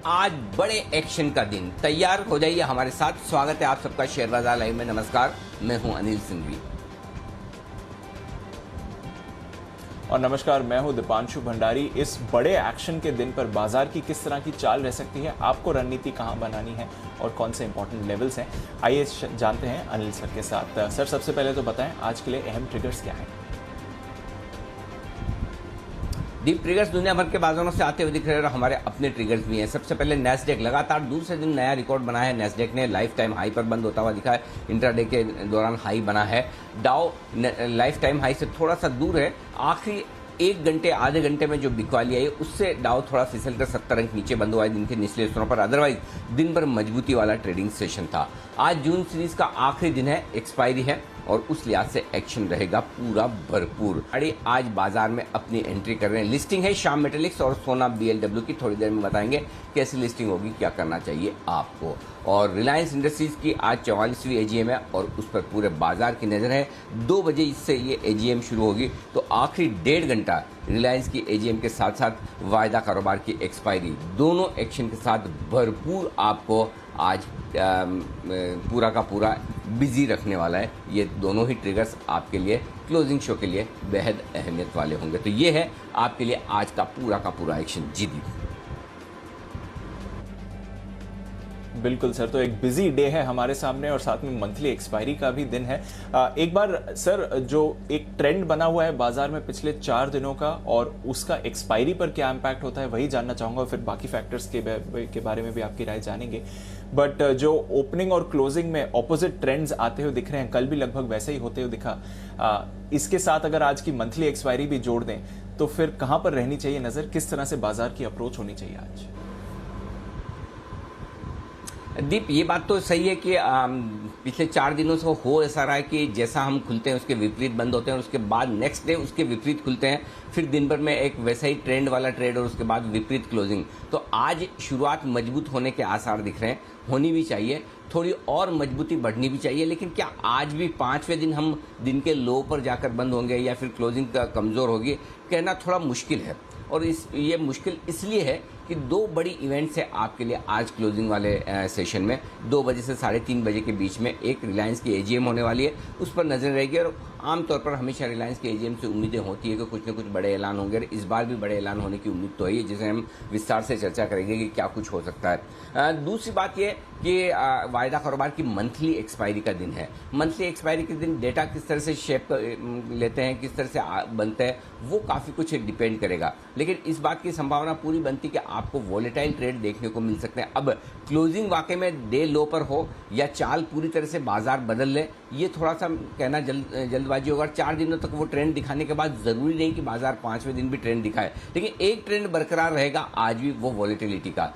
आज बड़े एक्शन का दिन। तैयार हो जाइए हमारे साथ। स्वागत है आप सबका शेयर बाजार लाइव में। नमस्कार, मैं हूं अनिल सिंघवी। और नमस्कार, मैं हूं दीपांशु भंडारी। इस बड़े एक्शन के दिन पर बाजार की किस तरह की चाल रह सकती है, आपको रणनीति कहां बनानी है और कौन से इंपॉर्टेंट लेवल्स हैं, आइए जानते हैं अनिल सर के साथ। सर, सबसे पहले तो बताएं आज के लिए अहम ट्रिगर्स क्या हैं। डीप ट्रिगर्स दुनिया भर के बाजारों से आते हुए दिख रहे हैं और हमारे अपने ट्रिगर्स भी हैं। सबसे पहले नैस्डैक लगातार दूसरे दिन नया रिकॉर्ड बना है। नैस्डैक ने लाइफ टाइम हाई पर बंद होता हुआ दिखा है। इंट्राडे के दौरान हाई बना है। डाउ लाइफ टाइम हाई से थोड़ा सा दूर है। आखिरी 1 घंटे आधे घंटे में जो बिकवाली आई उससे डाउ थोड़ा फिसल कर 70 अंक नीचे बंद हुआ है दिन के निचले स्तरों पर। अदरवाइज दिन भर मजबूती वाला ट्रेडिंग सेशन था। आज जून सीरीज का आखिरी दिन है, एक्सपायरी है और उस लिहाज से एक्शन रहेगा पूरा भरपूर। अरे आज बाजार में अपनी एंट्री कर रहे हैं। लिस्टिंग है श्याम मेटालिक्स और सोना BLW की। थोड़ी देर में बताएंगे कैसी लिस्टिंग होगी, क्या करना चाहिए आपको। और रिलायंस इंडस्ट्रीज की आज 44वीं AGM है और उस पर पूरे बाजार की नजर है। 2 बजे इससे ये AGM शुरू होगी तो आखिरी 1.5 घंटा रिलायंस की AGM के साथ साथ वायदा कारोबार की एक्सपायरी, दोनों एक्शन के साथ भरपूर आपको आज पूरा का पूरा बिजी रखने वाला है। ये दोनों ही ट्रिगर्स आपके लिए क्लोजिंग शो के लिए बेहद अहमियत वाले होंगे। तो ये है आपके लिए आज का पूरा एक्शन। जी दी बिल्कुल सर, तो एक बिजी डे है हमारे सामने और साथ में मंथली एक्सपायरी का भी दिन है। एक बार सर, जो एक ट्रेंड बना हुआ है बाजार में पिछले 4 दिनों का और उसका एक्सपायरी पर क्या इम्पैक्ट होता है वही जानना चाहूंगा। फिर बाकी फैक्टर्स के बारे में भी आपकी राय जानेंगे। बट जो ओपनिंग और क्लोजिंग में ऑपोजिट ट्रेंड्स आते हुए दिख रहे हैं, कल भी लगभग वैसे ही होते हुए दिखा। इसके साथ अगर आज की मंथली एक्सपायरी भी जोड़ दें तो फिर कहां पर रहनी चाहिए नजर, किस तरह से बाजार की अप्रोच होनी चाहिए आज। दीप, ये बात तो सही है कि पिछले 4 दिनों से हो ऐसा रहा है कि जैसा हम खुलते हैं उसके विपरीत बंद होते हैं और उसके बाद नेक्स्ट डे उसके विपरीत खुलते हैं। फिर दिन भर में एक वैसा ही ट्रेंड वाला ट्रेड और उसके बाद विपरीत क्लोजिंग। तो आज शुरुआत मजबूत होने के आसार दिख रहे हैं, होनी भी चाहिए, थोड़ी और मजबूती बढ़नी भी चाहिए। लेकिन क्या आज भी 5वें दिन हम दिन के लो पर जाकर बंद होंगे या फिर क्लोजिंग कमज़ोर होगी, कहना थोड़ा मुश्किल है। और ये मुश्किल इसलिए है कि 2 बड़ी इवेंट्स है आपके लिए आज क्लोजिंग वाले सेशन में। 2 बजे से 3:30 बजे के बीच में एक रिलायंस की AGM होने वाली है, उस पर नजर रहेगी। और आमतौर पर हमेशा रिलायंस की AGM से उम्मीदें होती है कि कुछ न कुछ बड़े ऐलान होंगे। इस बार भी बड़े ऐलान होने की उम्मीद तो है, जिसे हम विस्तार से चर्चा करेंगे कि क्या कुछ हो सकता है। दूसरी बात यह कि वायदा कारोबार की मंथली एक्सपायरी का दिन है। मंथली एक्सपायरी के दिन डेटा किस तरह से शेप लेते हैं, किस तरह से बनते हैं, वो काफ़ी कुछ डिपेंड करेगा। लेकिन इस बात की संभावना पूरी बनती कि आपको वॉलेटाइल ट्रेड देखने को मिल सकते हैं। अब क्लोजिंग वाकई में डे लो पर हो या चाल पूरी तरह से बाजार बदल ले, ये थोड़ा सा कहना जल्दबाजी होगा। 4 दिनों तक वो ट्रेंड दिखाने के बाद जरूरी नहीं कि बाजार 5वें दिन भी ट्रेंड दिखाए, लेकिन एक ट्रेंड बरकरार रहेगा आज भी, वो वॉलेटिलिटी का।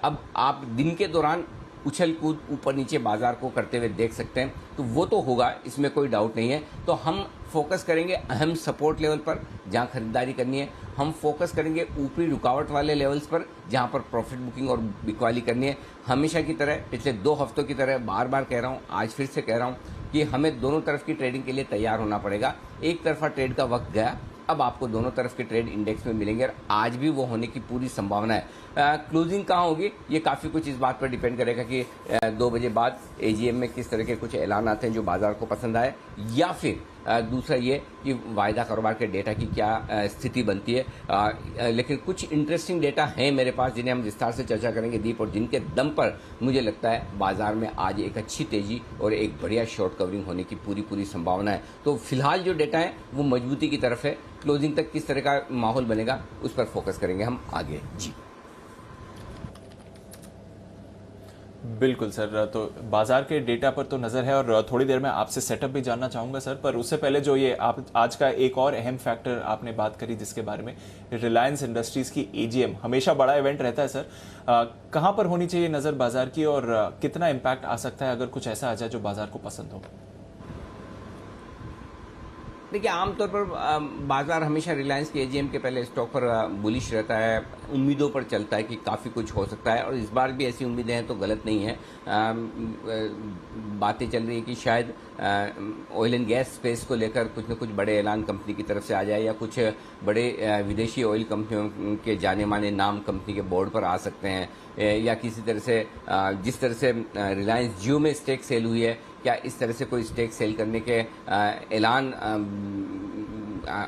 अब आप दिन के दौरान उछल कूद ऊपर नीचे बाजार को करते हुए देख सकते हैं, तो वो तो होगा, इसमें कोई डाउट नहीं है। तो हम फोकस करेंगे अहम सपोर्ट लेवल पर जहां खरीदारी करनी है। हम फोकस करेंगे ऊपरी रुकावट वाले लेवल्स पर जहां पर प्रॉफिट बुकिंग और बिकवाली करनी है। हमेशा की तरह, पिछले 2 हफ्तों की तरह बार बार कह रहा हूं, आज फिर से कह रहा हूं कि हमें दोनों तरफ की ट्रेडिंग के लिए तैयार होना पड़ेगा। एक तरफा ट्रेड का वक्त गया, अब आपको दोनों तरफ के ट्रेड इंडेक्स में मिलेंगे और आज भी वो होने की पूरी संभावना है। क्लोजिंग कहाँ होगी, ये काफ़ी कुछ इस बात पर डिपेंड करेगा कि 2 बजे बाद AGM में किस तरह के कुछ ऐलान आते हैं जो बाजार को पसंद आए, या फिर दूसरा ये कि वायदा कारोबार के डेटा की क्या स्थिति बनती है। लेकिन कुछ इंटरेस्टिंग डेटा हैं मेरे पास जिन्हें हम विस्तार से चर्चा करेंगे दीप, और जिनके दम पर मुझे लगता है बाजार में आज एक अच्छी तेजी और एक बढ़िया शॉर्ट कवरिंग होने की पूरी संभावना है। तो फिलहाल जो डेटा है वो मजबूती की तरफ है। क्लोजिंग तक किस तरह का माहौल बनेगा उस पर फोकस करेंगे हम आगे। जी बिल्कुल सर, तो बाजार के डेटा पर तो नजर है और थोड़ी देर में आपसे सेटअप भी जानना चाहूंगा सर। पर उससे पहले जो ये आप आज का एक और अहम फैक्टर आपने बात करी जिसके बारे में, रिलायंस इंडस्ट्रीज की AGM हमेशा बड़ा इवेंट रहता है सर। कहां पर होनी चाहिए नजर बाजार की और कितना इम्पैक्ट आ सकता है अगर कुछ ऐसा आ जाए जो बाजार को पसंद हो। देखिए, आमतौर पर बाजार हमेशा रिलायंस के एजीएम के पहले स्टॉक पर बुलिश रहता है, उम्मीदों पर चलता है कि काफ़ी कुछ हो सकता है, और इस बार भी ऐसी उम्मीदें हैं तो गलत नहीं है। बातें चल रही है कि शायद ऑयल एंड गैस स्पेस को लेकर कुछ न कुछ बड़े ऐलान कंपनी की तरफ से आ जाए, या कुछ बड़े विदेशी ऑयल कंपनियों के जाने माने नाम कंपनी के बोर्ड पर आ सकते हैं, या किसी तरह से जिस तरह से रिलायंस जियो में स्टेक सेल हुई है, क्या इस तरह से कोई स्टेक सेल करने के ऐलान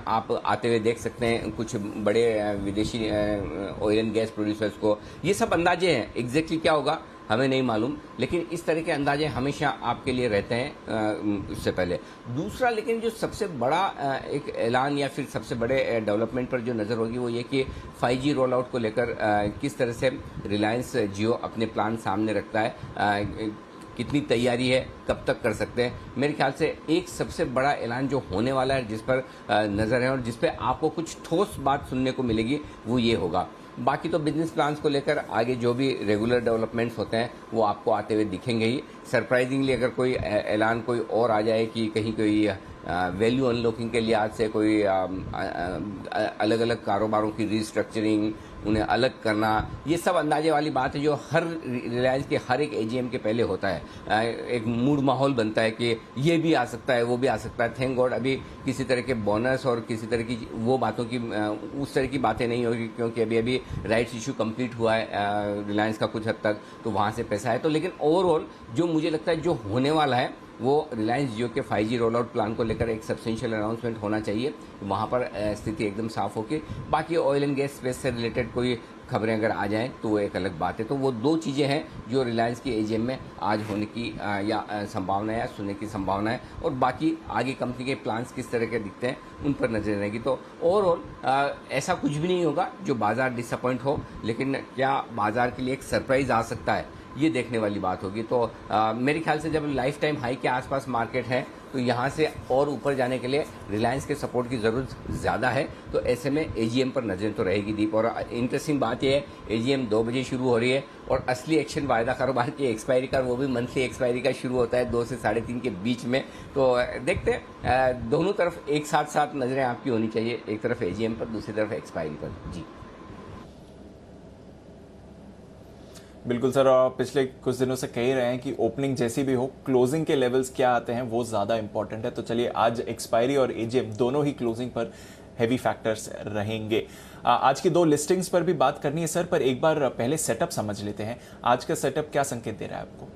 आप आते हुए देख सकते हैं कुछ बड़े विदेशी ऑयल एंड गैस प्रोड्यूसर्स को। ये सब अंदाजे हैं, एग्जैक्टली क्या होगा हमें नहीं मालूम, लेकिन इस तरह के अंदाजे हमेशा आपके लिए रहते हैं उससे पहले। दूसरा, लेकिन जो सबसे बड़ा एक ऐलान या फिर सबसे बड़े डेवलपमेंट पर जो नज़र होगी वो ये कि 5G रोल आउट को लेकर किस तरह से रिलायंस जियो अपने प्लान सामने रखता है, कितनी तैयारी है, कब तक कर सकते हैं। मेरे ख्याल से एक सबसे बड़ा ऐलान जो होने वाला है, जिस पर नज़र है और जिस पे आपको कुछ ठोस बात सुनने को मिलेगी, वो ये होगा। बाकी तो बिजनेस प्लान्स को लेकर आगे जो भी रेगुलर डेवलपमेंट्स होते हैं वो आपको आते हुए दिखेंगे ही। सरप्राइजिंगली अगर कोई ऐलान कोई और आ जाए कि कहीं कोई वैल्यू अनलॉकिंग के लिहाज से कोई अलग अलग कारोबारों की रीस्ट्रक्चरिंग, उन्हें अलग करना, ये सब अंदाजे वाली बात है जो हर रिलायंस के हर एक एजीएम के पहले होता है। एक मूड माहौल बनता है कि ये भी आ सकता है, वो भी आ सकता है। थैंक गॉड अभी किसी तरह के बोनस और किसी तरह की वो बातों की उस तरह की बातें नहीं होगी, क्योंकि अभी अभी राइट्स इशू कंप्लीट हुआ है रिलायंस का कुछ हद तक, तो वहाँ से पैसा है। तो लेकिन ओवरऑल जो मुझे लगता है जो होने वाला है वो रिलायंस जियो के 5G रोल आउट प्लान को लेकर एक सब्सटेंशियल अनाउंसमेंट होना चाहिए। वहाँ पर स्थिति एकदम साफ होगी। बाकी ऑयल एंड गैस स्पेस से रिलेटेड कोई खबरें अगर आ जाएं तो वो एक अलग बात है। तो वो दो चीज़ें हैं जो रिलायंस की एजीएम में आज होने की या संभावना है या सुनने की संभावना है, और बाकी आगे कंपनी के प्लान्स किस तरह के दिखते हैं उन पर नजर रहेगी। तो ओवरऑल ऐसा कुछ भी नहीं होगा जो बाजार डिसअपॉइंट हो, लेकिन क्या बाजार के लिए एक सरप्राइज आ सकता है, ये देखने वाली बात होगी। तो मेरे ख्याल से जब लाइफ टाइम हाई के आसपास मार्केट है तो यहाँ से और ऊपर जाने के लिए रिलायंस के सपोर्ट की ज़रूरत ज़्यादा है। तो ऐसे में एजीएम पर नजर तो रहेगी दीप। और इंटरेस्टिंग बात यह है एजीएम 2 बजे शुरू हो रही है और असली एक्शन वायदा कारोबार की एक्सपायरी का, वो भी मंथली एक्सपायरी का शुरू होता है 2 से 3:30 के बीच में। तो देखते हैं, दोनों तरफ एक साथ साथ नजरें आपकी होनी चाहिए, एक तरफ एजीएम पर, दूसरी तरफ एक्सपायरी पर। जी बिल्कुल सर, और पिछले कुछ दिनों से कह ही रहे हैं कि ओपनिंग जैसी भी हो, क्लोजिंग के लेवल्स क्या आते हैं वो ज़्यादा इंपॉर्टेंट है। तो चलिए, आज एक्सपायरी और एजीएम दोनों ही क्लोजिंग पर हैवी फैक्टर्स रहेंगे। आज की 2 लिस्टिंग्स पर भी बात करनी है सर, पर एक बार पहले सेटअप समझ लेते हैं। आज का सेटअप क्या संकेत दे रहा है आपको?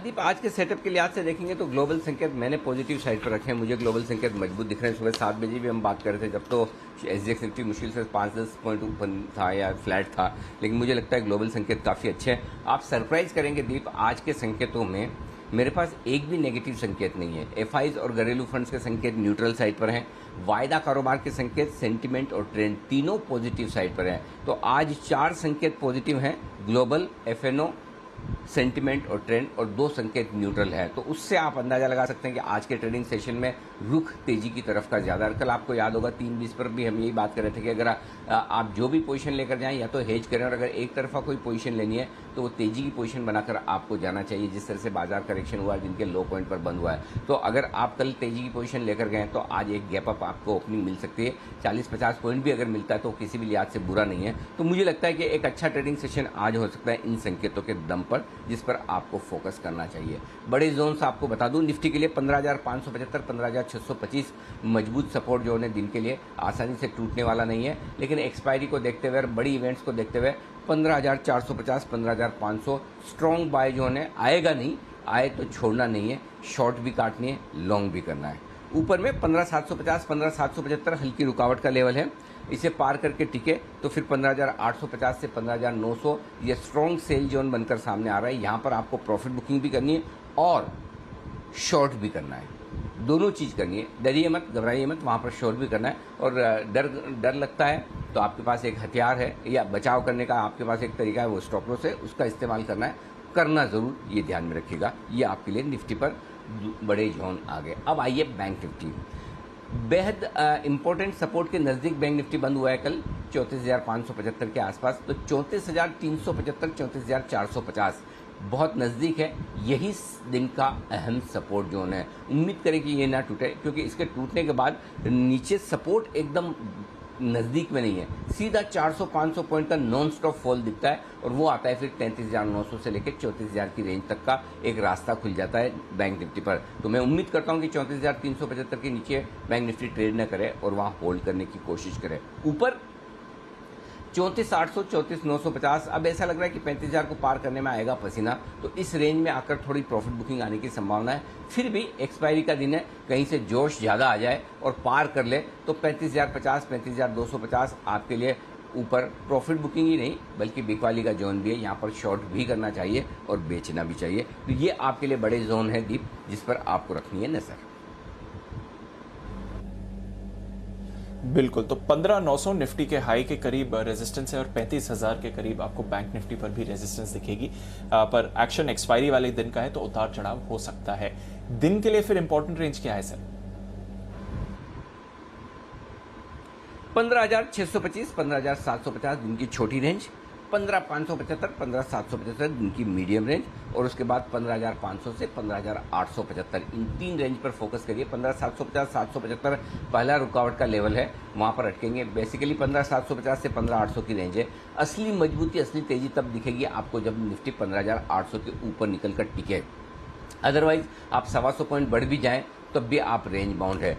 दीप, आज के सेटअप के लिहाज से देखेंगे तो ग्लोबल संकेत मैंने पॉजिटिव साइड पर रखे हैं। मुझे ग्लोबल संकेत मजबूत दिख रहे हैं। सुबह 7 बजे भी हम बात कर रहे थे, जब तो एसजीएक्स निफ्टी मुश्किल से 5-10 पॉइंट ऊपर था या फ्लैट था, लेकिन मुझे लगता है ग्लोबल संकेत काफ़ी अच्छे हैं। आप सरप्राइज करेंगे दीप, आज के संकेतों में मेरे पास एक भी नेगेटिव संकेत नहीं है। एफआईज और घरेलू फंड्स के संकेत न्यूट्रल साइड पर हैं। वायदा कारोबार के संकेत, सेंटिमेंट और ट्रेंड तीनों पॉजिटिव साइड पर हैं। तो आज 4 संकेत पॉजिटिव हैं, ग्लोबल, एफएनओ, सेंटिमेंट और ट्रेंड, और 2 संकेत न्यूट्रल है। तो उससे आप अंदाजा लगा सकते हैं कि आज के ट्रेडिंग सेशन में रुख तेजी की तरफ का ज़्यादा। कल आपको याद होगा 3:20 पर भी हम यही बात कर रहे थे कि अगर आप जो भी पोजीशन लेकर जाएं या तो हेज करें, और अगर एक तरफा कोई पोजीशन लेनी है तो वो तेजी की पोजीशन बनाकर आपको जाना चाहिए, जिस तरह से बाजार करेक्शन हुआ है, जिनके लो पॉइंट पर बंद हुआ है। तो अगर आप कल तेजी की पोजीशन लेकर गए तो आज एक गैप अप आपको ओपनिंग मिल सकती है। 40-50 पॉइंट भी अगर मिलता है तो किसी भी लिहाज से बुरा नहीं है। तो मुझे लगता है कि एक अच्छा ट्रेडिंग सेशन आज हो सकता है इन संकेतों के दम पर, जिस पर आपको फोकस करना चाहिए। बड़े जोन्स आपको बता दूं, निफ्टी के लिए 15,575, 15,625 मजबूत सपोर्ट जो है दिन के लिए आसानी से टूटने वाला नहीं है। लेकिन एक्सपायरी को देखते हुए और बड़ी इवेंट्स को देखते हुए 15,450, 15,500 स्ट्रॉन्ग बाय जो है आएगा नहीं, आए तो छोड़ना नहीं है, शॉर्ट भी काटनी है, लॉन्ग भी करना है। ऊपर में 15,750, 15,775 हल्की रुकावट का लेवल है। इसे पार करके टिके तो फिर 15,850 से 15,900 ये स्ट्रॉन्ग सेल जोन बनकर सामने आ रहा है। यहाँ पर आपको प्रॉफिट बुकिंग भी करनी है और शॉर्ट भी करना है, दोनों चीज़ करनी है। डरिए मत, घबराइए मत, वहाँ पर शॉर्ट भी करना है। और डर लगता है तो आपके पास एक हथियार है, या बचाव करने का आपके पास एक तरीका है, वो स्टॉप लॉस है, उसका इस्तेमाल करना है, करना ज़रूर, ये ध्यान में रखिएगा। ये आपके लिए निफ्टी पर बड़े जोन आ गए। अब आइए बैंक निफ्टी, बेहद इंपॉर्टेंट सपोर्ट के नज़दीक बैंक निफ्टी बंद हुआ है कल 34,575 के आसपास। तो 34,375, 34,450 बहुत नज़दीक है। यही दिन का अहम सपोर्ट जोन है। उम्मीद करें कि ये ना टूटे, क्योंकि इसके टूटने के बाद नीचे सपोर्ट एकदम नज़दीक में नहीं है, सीधा 400-500 पॉइंट का नॉन स्टॉप फॉल दिखता है और वो आता है फिर 33,900 से लेकर 34,000 की रेंज तक का एक रास्ता खुल जाता है बैंक निफ्टी पर। तो मैं उम्मीद करता हूँ कि 34,375 के नीचे बैंक निफ्टी ट्रेड न करे और वहाँ होल्ड करने की कोशिश करे। ऊपर 34,800, 34,950। अब ऐसा लग रहा है कि 35,000 को पार करने में आएगा पसीना, तो इस रेंज में आकर थोड़ी प्रॉफिट बुकिंग आने की संभावना है। फिर भी एक्सपायरी का दिन है, कहीं से जोश ज़्यादा आ जाए और पार कर ले तो 35,050, 35,250 आपके लिए ऊपर प्रॉफिट बुकिंग ही नहीं बल्कि बिकवाली का जोन भी है। यहाँ पर शॉर्ट भी करना चाहिए और बेचना भी चाहिए। तो ये आपके लिए बड़े जोन है दीप, जिस पर आपको रखनी है नज़र। बिल्कुल, तो 15,900 निफ्टी के हाई के करीब रेजिस्टेंस है और 35,000 के करीब आपको बैंक निफ्टी पर भी रेजिस्टेंस दिखेगी। पर एक्शन एक्सपायरी वाले दिन का है तो उतार चढ़ाव हो सकता है। दिन के लिए फिर इंपॉर्टेंट रेंज क्या है सर? 15,625, 15,750 दिन की छोटी रेंज, 15,575, 15,775 दिन की मीडियम रेंज और उसके बाद 15,500 से 15,875 इन 3 रेंज पर फोकस करिए। 15,750, 775 पहला रुकावट का लेवल है, वहाँ पर अटकेंगे। बेसिकली 15,750 से 15,800 की रेंज है। असली मजबूती, असली तेजी तब दिखेगी आपको जब निफ्टी 15,800 के ऊपर निकल कर टिके। अदरवाइज आप 125 पॉइंट बढ़ भी जाएं तब भी आप रेंज बाउंड है,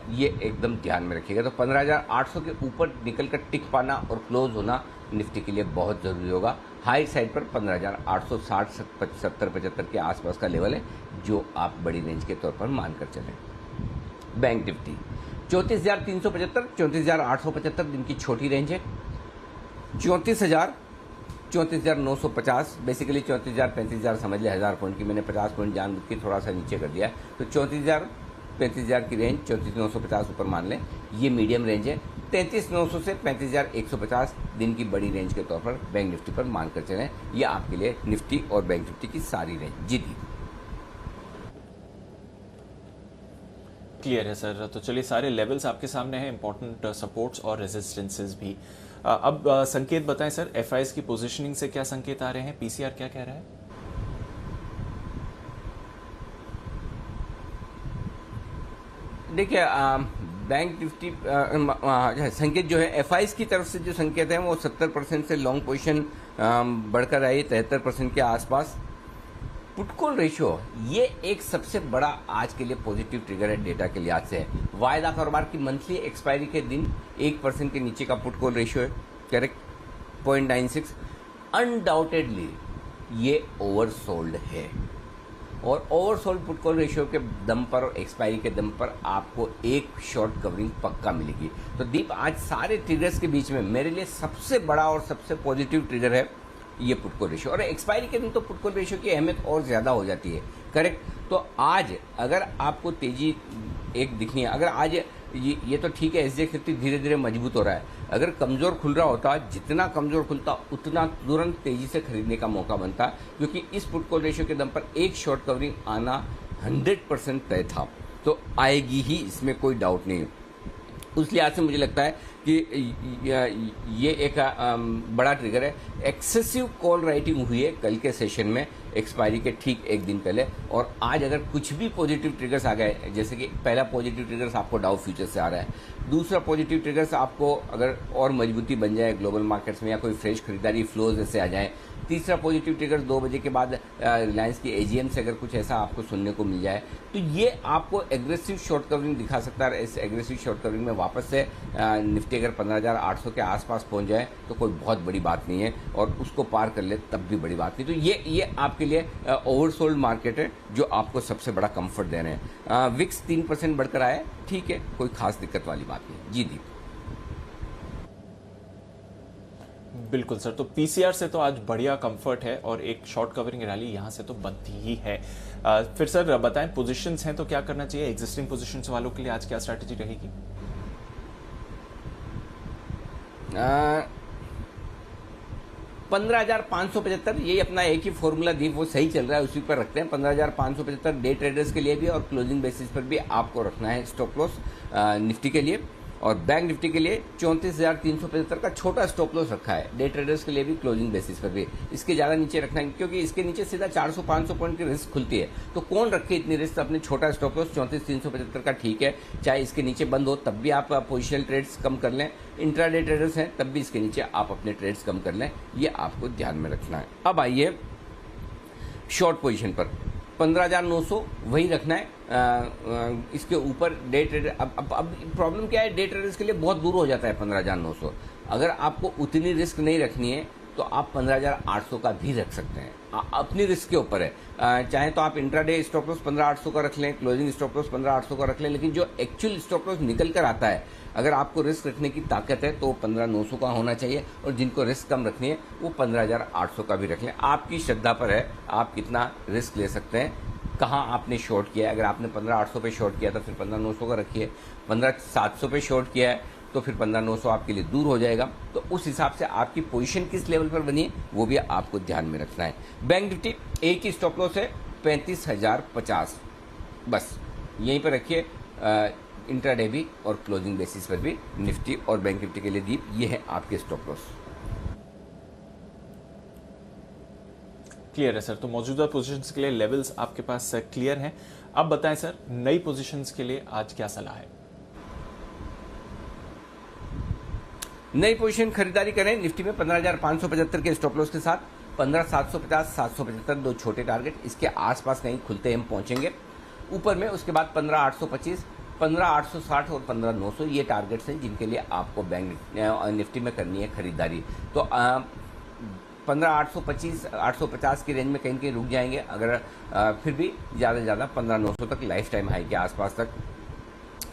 ये एकदम ध्यान में रखिएगा। तो 15,800 के ऊपर निकल कर टिक पाना और क्लोज होना निफ्टी के लिए बहुत ज़रूरी होगा। हाई साइड पर 15,860, 70, 75 के आसपास का लेवल है जो आप बड़ी रेंज के तौर पर मानकर चलें। बैंक निफ्टी 34,375, 34,875 दिन की छोटी रेंज है। 34,000, 34,950, बेसिकली 34,000, 35,000 समझ ले, 1000 पॉइंट की मैंने 50 पॉइंट जान के थोड़ा सा नीचे कर दिया है। तो 34,000, 35,000 की रेंज, 34,950 ऊपर मान लें, ये मीडियम रेंज है। 33,900 से 35,150 दिन की बड़ी रेंज के तौर पर बैंक निफ्टी पर मानकर चलें। ये आपके लिए निफ्टी और बैंक निफ्टी की सारी रेंज। जी दी क्लियर है सर। तो चलिए, सारे लेवल्स आपके सामने हैं, इंपॉर्टेंट सपोर्ट्स और रेजिस्टेंसेस भी। अब संकेत बताएं सर, एफआईएस की पोजीशनिंग से क्या संकेत आ रहे हैं? पीसीआर क्या कह रहा है? देखिए, बैंक निफ्टी संकेत जो है एफआईएस की तरफ से जो संकेत है वो 70% से लॉन्ग पोजीशन बढ़कर आई 73% के आसपास। पुट कॉल रेशियो ये एक सबसे बड़ा आज के लिए पॉजिटिव ट्रिगर है डेटा के लिहाज से। वायदा कारोबार की मंथली एक्सपायरी के दिन 1% के नीचे का पुट कॉल रेशियो है, करेक्ट 0.96। अनडाउटेडली ये ओवरसोल्ड है और ओवरसोल्ड पुट कॉल रेशियो के दम पर और एक्सपायरी के दम पर आपको एक शॉर्ट कवरिंग पक्का मिलेगी। तो दीप, आज सारे ट्रिगर्स के बीच में मेरे लिए सबसे बड़ा और सबसे पॉजिटिव ट्रिगर है ये पुट कॉल रेशियो। और एक्सपायरी के दिन तो पुट कॉल रेशियो की अहमियत और ज़्यादा हो जाती है, करेक्ट। तो आज अगर आपको तेजी एक दिखनी है, अगर आज ये तो ठीक है, एसजीएक्स निफ्टी धीरे धीरे मजबूत हो रहा है। अगर कमज़ोर खुल रहा होता, जितना कमज़ोर खुलता उतना तुरंत तेज़ी से खरीदने का मौका बनता, क्योंकि इस पुट कॉल रेशियो के दम पर एक शॉर्ट कवरिंग आना 100% तय था। तो आएगी ही, इसमें कोई डाउट नहीं है। उस लिहाज से मुझे लगता है कि ये एक बड़ा ट्रिगर है। एक्सेसिव कॉल राइटिंग हुई है कल के सेशन में एक्सपायरी के ठीक एक दिन पहले, और आज अगर कुछ भी पॉजिटिव ट्रिगर्स आ गए, जैसे कि पहला पॉजिटिव ट्रिगर्स आपको डाउ फ्यूचर से आ रहा है, दूसरा पॉजिटिव ट्रिगर्स आपको अगर और मजबूती बन जाए ग्लोबल मार्केट्स में या कोई फ्रेश खरीदारी फ्लोज ऐसे आ जाए, तीसरा पॉजिटिव ट्रिगर 2 बजे के बाद रिलायंस की एजीएम से अगर कुछ ऐसा आपको सुनने को मिल जाए, तो ये आपको एग्रेसिव शॉर्ट कवरिंग दिखा सकता है। इस एग्रेसिव शॉर्ट कवरिंग में वापस से निफ्टी अगर 15,800 के आसपास पहुंच जाए तो कोई बहुत बड़ी बात नहीं है, और उसको पार कर ले तब भी बड़ी बात नहीं। तो ये आपके लिए ओवरसोल्ड मार्केट है जो आपको सबसे बड़ा कंफर्ट दे रहे हैं। विक्स 3% बढ़कर आया, ठीक है, कोई खास दिक्कत वाली बात नहीं। जी दीप। बिल्कुल सर, तो पीसीआर से तो आज बढ़िया कंफर्ट है और एक शॉर्ट कवरिंग रैली यहां से तो बनती ही है। फिर सर बताएं, पोजीशंस हैं तो क्या करना चाहिए? एग्जिस्टिंग पोजीशंस वालों के लिए आज क्या स्ट्रैटेजी रहेगी? 15,575 यही अपना एक ही फॉर्मूला दी, वो सही चल रहा है, उसी पर रखते हैं। 15,575 डे ट्रेडर्स के लिए भी और क्लोजिंग बेसिस पर भी आपको रखना है स्टॉप लॉस निफ्टी के लिए। और बैंक निफ्टी के लिए 34,375 का छोटा स्टॉप लॉस रखा है। डे ट्रेडर्स के लिए भी क्लोजिंग बेसिस पर भी इसके ज्यादा नीचे रखना है, क्योंकि इसके नीचे सीधा 400-500 पॉइंट की रिस्क खुलती है। तो कौन रखे इतनी रिस्क? अपने छोटा स्टॉप लॉस 34,375 का ठीक है, चाहे इसके नीचे बंद हो तब भी आप पोजिशनल ट्रेड्स कम कर लें। इंट्राडे ट्रेडर्स हैं तब भी इसके नीचे आप अपने ट्रेड्स कम कर लें, ये आपको ध्यान में रखना है। अब आइए शॉर्ट पोजीशन पर 15,900 वही रखना है। इसके ऊपर डे ट्रेडर अब प्रॉब्लम क्या है, डे ट्रेडर्स के लिए बहुत दूर हो जाता है 15,900। अगर आपको उतनी रिस्क नहीं रखनी है तो आप 15,800 का भी रख सकते हैं, अपनी रिस्क के ऊपर है। चाहे तो आप इंट्राडे स्टॉप लॉस 15,800 का रख लें, क्लोजिंग स्टॉप लॉस 15,800 का रख लें, लेकिन जो एक्चुअल स्टॉप लॉस निकल कर आता है, अगर आपको रिस्क रखने की ताकत है तो 15,900 का होना चाहिए, और जिनको रिस्क कम रखनी है वो 15,800 का भी रख लें। आपकी श्रद्धा पर है आप कितना रिस्क ले सकते हैं, कहाँ आपने शॉर्ट किया है। अगर आपने 15,800 पे शॉर्ट किया तो फिर 15,900 का रखिए, 15,700 पे शॉर्ट किया है तो फिर 15,900 आपके लिए दूर हो जाएगा। तो उस हिसाब से आपकी पोजीशन किस लेवल पर बनी है वो भी आपको ध्यान में रखना है। बैंक निफ्टी एक ही स्टॉप लॉस है 35,050, बस यहीं पर रखिए। इंट्राडे भी और क्लोजिंग बेसिस पर भी निफ्टी और बैंक निफ्टी के लिए दीप, ये है आपके स्टॉप लॉस। क्लियर है सर, तो मौजूदा पोजीशंस के लिए लेवल्स आपके पास क्लियर हैं। अब बताएं सर, नई पोजीशंस के लिए आज क्या सलाह है? नई पोजीशन खरीदारी करें निफ्टी में 15,575 के स्टॉप लॉस के साथ। 15,750, 775 दो छोटे टारगेट, इसके आसपास कहीं खुलते हम पहुंचेंगे ऊपर में। उसके बाद 15,825, 15,860 और 15,900 ये टारगेट्स हैं जिनके लिए आपको बैंक निफ्टी में करनी है खरीदारी। तो 15,825, 850 की रेंज में कहीं कहीं रुक जाएंगे। अगर फिर भी ज़्यादा से ज़्यादा 15,900 तक लाइफ टाइम हाई के आसपास तक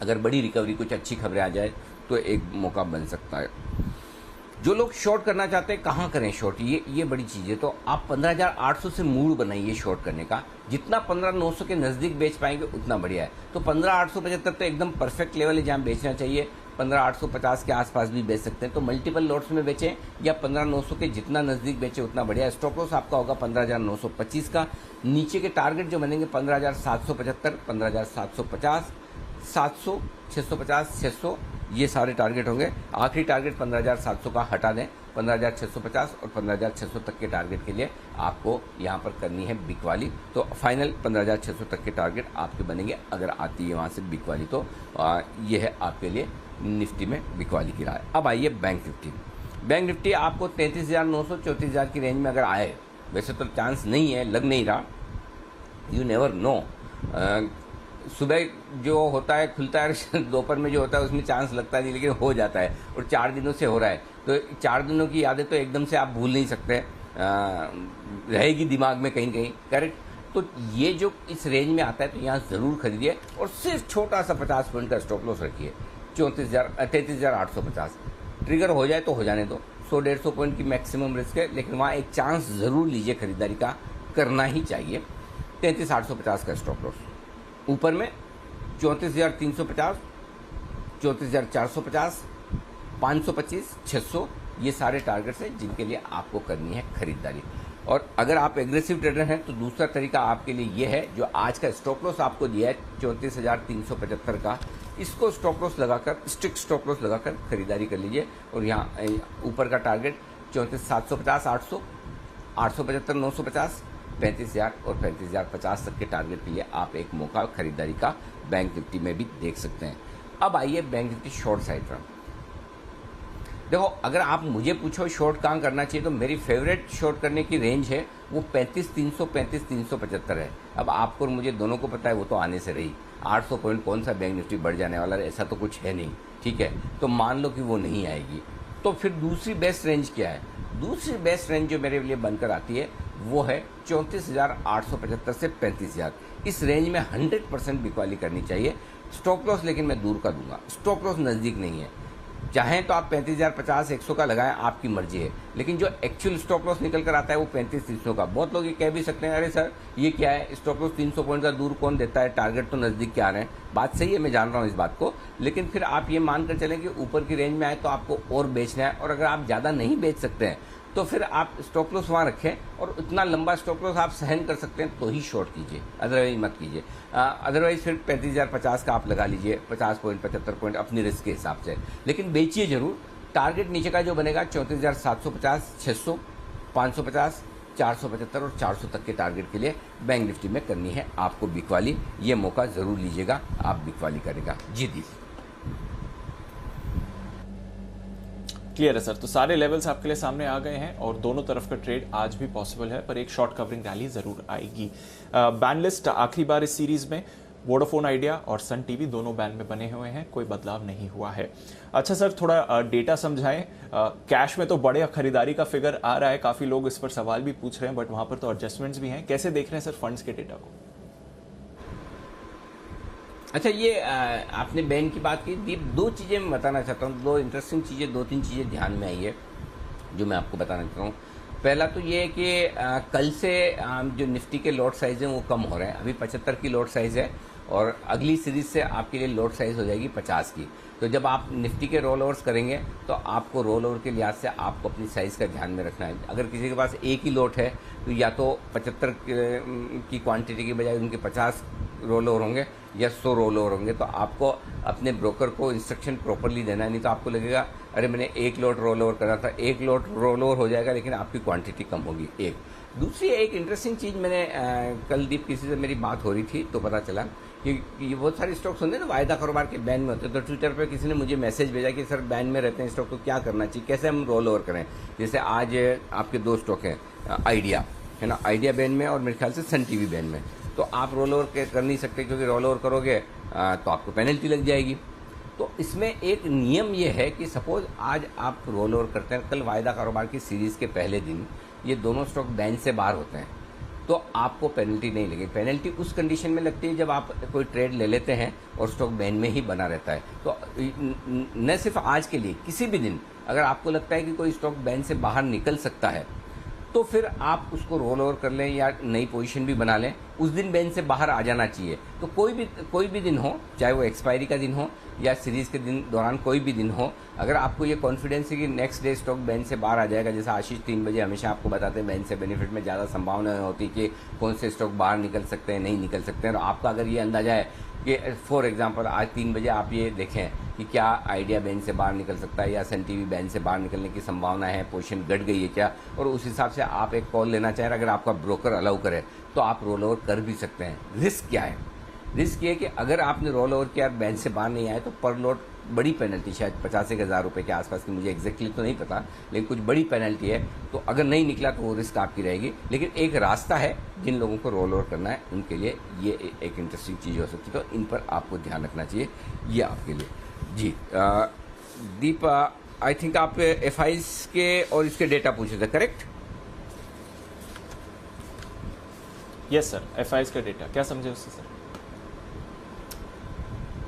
अगर बड़ी रिकवरी, कुछ अच्छी खबरें आ जाए तो एक मौका बन सकता है। जो लोग शॉर्ट करना चाहते हैं कहाँ करें शॉर्ट, ये बड़ी चीज़ है। तो आप 15,800 से मूड बनाइए शॉर्ट करने का, जितना 15,900 के नज़दीक बेच पाएंगे उतना बढ़िया है। तो 15,875 तो एकदम परफेक्ट लेवल है जहाँ बेचना चाहिए। 15,850 के आसपास भी बेच सकते हैं, तो मल्टीपल लॉट्स में बेचें या 15,900 के जितना नज़दीक बेचें उतना बढ़िया। स्टॉप लॉस आपका होगा 15,925 का। नीचे के टारगेट जो बनेंगे 15,775, 15,750, 700, 650, 600 ये सारे टारगेट होंगे। आखिरी टारगेट 15,700 का हटा दें, 15,650 और 15,600 तक के टारगेट के लिए आपको यहाँ पर करनी है बिकवाली। तो फाइनल 15,600 तक के टारगेट आपके बनेंगे अगर आती है वहाँ से बिकवाली। तो ये है आपके लिए निफ्टी में बिकवाली की राय। अब आइए बैंक निफ्टी। बैंक निफ्टी आपको 33,900, 34,000 की रेंज में अगर आए, वैसे तो चांस नहीं है, लग नहीं रहा, यू नेवर नो। सुबह जो होता है खुलता है, दोपहर में जो होता है उसमें चांस लगता नहीं, लेकिन हो जाता है। और 4 दिनों से हो रहा है, तो 4 दिनों की यादें तो एकदम से आप भूल नहीं सकते, रहेगी दिमाग में कहीं कहीं, करेक्ट। तो ये जो इस रेंज में आता है तो यहाँ ज़रूर खरीदिए, और सिर्फ छोटा सा 50 पॉइंट का स्टॉप लॉस रखिए। 33,850 ट्रिगर हो जाए तो हो जाने दो। 100-150 पॉइंट की मैक्सिमम रिस्क है, लेकिन वहाँ एक चांस ज़रूर लीजिए खरीदारी का, करना ही चाहिए। 33,850 का स्टॉप लॉस। ऊपर में 34,350, 34,450, 525, 600 ये सारे टारगेट्स हैं जिनके लिए आपको करनी है खरीदारी। और अगर आप एग्रेसिव ट्रेडर हैं तो दूसरा तरीका आपके लिए ये है, जो आज का स्टॉप लॉस आपको दिया है 34,375 का, इसको स्टॉप लॉस लगाकर, स्ट्रिक्ट स्टॉप लॉस लगाकर खरीदारी कर लीजिए। और यहाँ ऊपर का टारगेट 34,750, 800, 875, 950, 35,000 और 35,050 तक के टारगेट के लिए आप एक मौका खरीदारी का बैंक निफ्टी में भी देख सकते हैं। अब आइए बैंक निफ्टी शॉर्ट साइड पर। देखो, अगर आप मुझे पूछो शॉर्ट कहाँ करना चाहिए, तो मेरी फेवरेट शॉर्ट करने की रेंज है वो 35,300, 35,375 है। अब आपको और मुझे दोनों को पता है वो तो आने से रही। 800 पॉइंट कौन सा बैंक निफ्टी बढ़ जाने वाला है, ऐसा तो कुछ है नहीं, ठीक है। तो मान लो कि वो नहीं आएगी, तो फिर दूसरी बेस्ट रेंज क्या है? दूसरी बेस्ट रेंज जो मेरे लिए बनकर आती है वो है 34,875 से 35,000। इस रेंज में 100% बिकवाली करनी चाहिए। स्टॉप लॉस लेकिन मैं दूर का दूंगा, स्टॉप लॉस नज़दीक नहीं है। चाहें तो आप 35,050, 100 का लगाएं, आपकी मर्जी है, लेकिन जो एक्चुअल स्टॉप लॉस निकल कर आता है वो 35,300 का। बहुत लोग ये कह भी सकते हैं, अरे सर ये क्या है, स्टॉप लॉस 300 पॉइंट का दूर कौन देता है, टारगेट तो नज़दीक के आ रहे हैं। बात सही है, मैं जान रहा हूँ इस बात को, लेकिन फिर आप ये मान कर चलें कि ऊपर की रेंज में आए तो आपको और बेचना है। और अगर आप ज़्यादा नहीं बेच सकते हैं तो फिर आप स्टॉप लॉस वहाँ रखें, और उतना लंबा स्टॉप लॉस आप सहन कर सकते हैं तो ही शॉर्ट कीजिए, अदरवाइज मत कीजिए। अदरवाइज फिर 35,050 का आप लगा लीजिए, 50 पॉइंट 75 पॉइंट अपनी रिस्क के हिसाब से, लेकिन बेचिए जरूर। टारगेट नीचे का जो बनेगा 34,750, 600, 550, 475 और 400 तक के टारगेट के लिए बैंक निफ्टी में करनी है आपको बिक वाली। ये मौका जरूर लीजिएगा, आप बिक वाली करेगा। जी दी, क्लियर है सर। तो सारे लेवल्स आपके लिए सामने आ गए हैं और दोनों तरफ का ट्रेड आज भी पॉसिबल है, पर एक शॉर्ट कवरिंग रैली जरूर आएगी। बैन लिस्ट आखिरी बार इस सीरीज में वोडाफोन आइडिया और सन टीवी दोनों बैन में बने हुए हैं, कोई बदलाव नहीं हुआ है। अच्छा सर, थोड़ा डेटा समझाएं। कैश में तो बड़े खरीदारी का फिगर आ रहा है, काफी लोग इस पर सवाल भी पूछ रहे हैं, बट वहां पर तो एडजस्टमेंट्स भी हैं। कैसे देख रहे हैं सर फंड्स के डेटा को? अच्छा, ये आपने बैन की बात की दीप, दो चीज़ें मैं बताना चाहता हूँ, दो इंटरेस्टिंग चीज़ें, दो तीन चीज़ें ध्यान में आई है जो मैं आपको बताना चाहता हूँ। पहला तो ये है कि कल से जो निफ्टी के लॉट साइज हैं वो कम हो रहे हैं। अभी 75 की लॉट साइज है और अगली सीरीज से आपके लिए लॉट साइज हो जाएगी 50 की। तो जब आप निफ्टी के रोल ओवर्स करेंगे तो आपको रोल ओवर के लिहाज से आपको अपनी साइज़ का ध्यान में रखना है। अगर किसी के पास एक ही लॉट है तो या तो 75 की क्वांटिटी की बजाय उनके 50 रोल ओवर होंगे या 100 रोल ओवर होंगे। तो आपको अपने ब्रोकर को इंस्ट्रक्शन प्रॉपरली देना है, नहीं तो आपको लगेगा अरे मैंने एक लॉट रोल ओवर करा था, एक लॉट रोल ओवर हो जाएगा लेकिन आपकी क्वांटिटी कम होगी। एक दूसरी एक इंटरेस्टिंग चीज़, मैंने कल दीप किसी से मेरी बात हो रही थी तो पता चला कि ये बहुत सारे स्टॉक्स होते हैं ना वायदा कारोबार के बैन में होते हैं। तो ट्विटर पर किसी ने मुझे मैसेज भेजा कि सर बैन में रहते हैं स्टॉक तो क्या करना चाहिए, कैसे हम रोल ओवर करें। जैसे आज आपके दो स्टॉक हैं, आइडिया है ना, आइडिया बैन में और मेरे ख्याल से सन टीवी बैन में। तो आप रोल ओवर कर नहीं सकते क्योंकि रोल ओवर करोगे तो आपको पेनल्टी लग जाएगी। तो इसमें एक नियम ये है कि सपोज आज आप रोल ओवर करते हैं, कल वायदा कारोबार की सीरीज़ के पहले दिन ये दोनों स्टॉक बैन से बाहर होते हैं तो आपको पेनल्टी नहीं लगेगी। पेनल्टी उस कंडीशन में लगती है जब आप कोई ट्रेड ले लेते हैं और स्टॉक बैन में ही बना रहता है। तो न सिर्फ आज के लिए, किसी भी दिन अगर आपको लगता है कि कोई स्टॉक बैन से बाहर निकल सकता है तो फिर आप उसको रोल ओवर कर लें या नई पोजीशन भी बना लें, उस दिन बैन से बाहर आ जाना चाहिए। तो कोई भी दिन हो, चाहे वो एक्सपायरी का दिन हो या सीरीज़ के दिन दौरान कोई भी दिन हो, अगर आपको ये कॉन्फिडेंस है कि नेक्स्ट डे स्टॉक बैन से बाहर आ जाएगा, जैसा आशीष 3 बजे हमेशा आपको बताते हैं बैन से बेनिफिट में ज़्यादा संभावना होती है कि कौन से स्टॉक बाहर निकल सकते हैं, नहीं निकल सकते हैं। और आपका अगर ये अंदाजा है कि फॉर एग्जांपल आज 3 बजे आप ये देखें कि क्या आइडिया बैन से बाहर निकल सकता है या सन टीवी बैन से बाहर निकलने की संभावना है, पोजीशन घट गई है क्या, और उस हिसाब से आप एक कॉल लेना चाहें, अगर आपका ब्रोकर अलाउ करे तो आप रोल ओवर कर भी सकते हैं। रिस्क क्या है? रिस्क ये कि अगर आपने रोल ओवर किया बैन से बाहर नहीं आए तो पर लॉट बड़ी पेनल्टी, शायद 50,000 रुपये के आसपास की, मुझे एग्जैक्टली तो नहीं पता, लेकिन कुछ बड़ी पेनल्टी है। तो अगर नहीं निकला तो वो रिस्क आपकी रहेगी। लेकिन एक रास्ता है, जिन लोगों को रोल ओवर करना है उनके लिए ये एक इंटरेस्टिंग चीज़ हो सकती है, तो इन पर आपको ध्यान रखना चाहिए, ये आपके लिए। जी दीप, आई थिंक आप FIs के और इसके डेटा पूछे थे, करेक्ट? यस सर, FIs का डेटा क्या समझे उससे सर?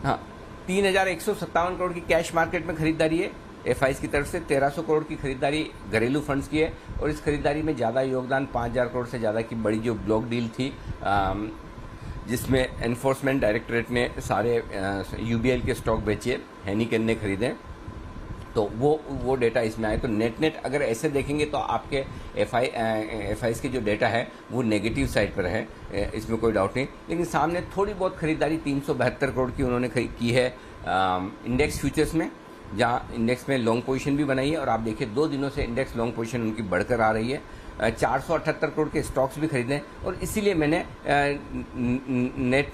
हाँ, 3,157 करोड़ की कैश मार्केट में खरीदारी है FIs की तरफ से, 1,300 करोड़ की खरीदारी घरेलू फंड्स की है। और इस खरीदारी में ज़्यादा योगदान 5,000 करोड़ से ज़्यादा की बड़ी जो ब्लॉक डील थी, जिसमें एनफोर्समेंट डायरेक्टरेट ने सारे UBL के स्टॉक बेचे, हेनिकन ने खरीदे, तो वो डेटा इसमें आए। तो नेट अगर ऐसे देखेंगे तो आपके FIs के जो डेटा है वो नेगेटिव साइड पर है, इसमें कोई डाउट नहीं। लेकिन सामने थोड़ी बहुत खरीदारी 372 करोड़ की उन्होंने की है इंडेक्स फ्यूचर्स में, जहाँ इंडेक्स में लॉन्ग पोजीशन भी बनाई है। और आप देखिए 2 दिनों से इंडेक्स लॉन्ग पोजीशन उनकी बढ़कर आ रही है। 478 करोड़ के स्टॉक्स भी खरीदे हैं और इसीलिए मैंने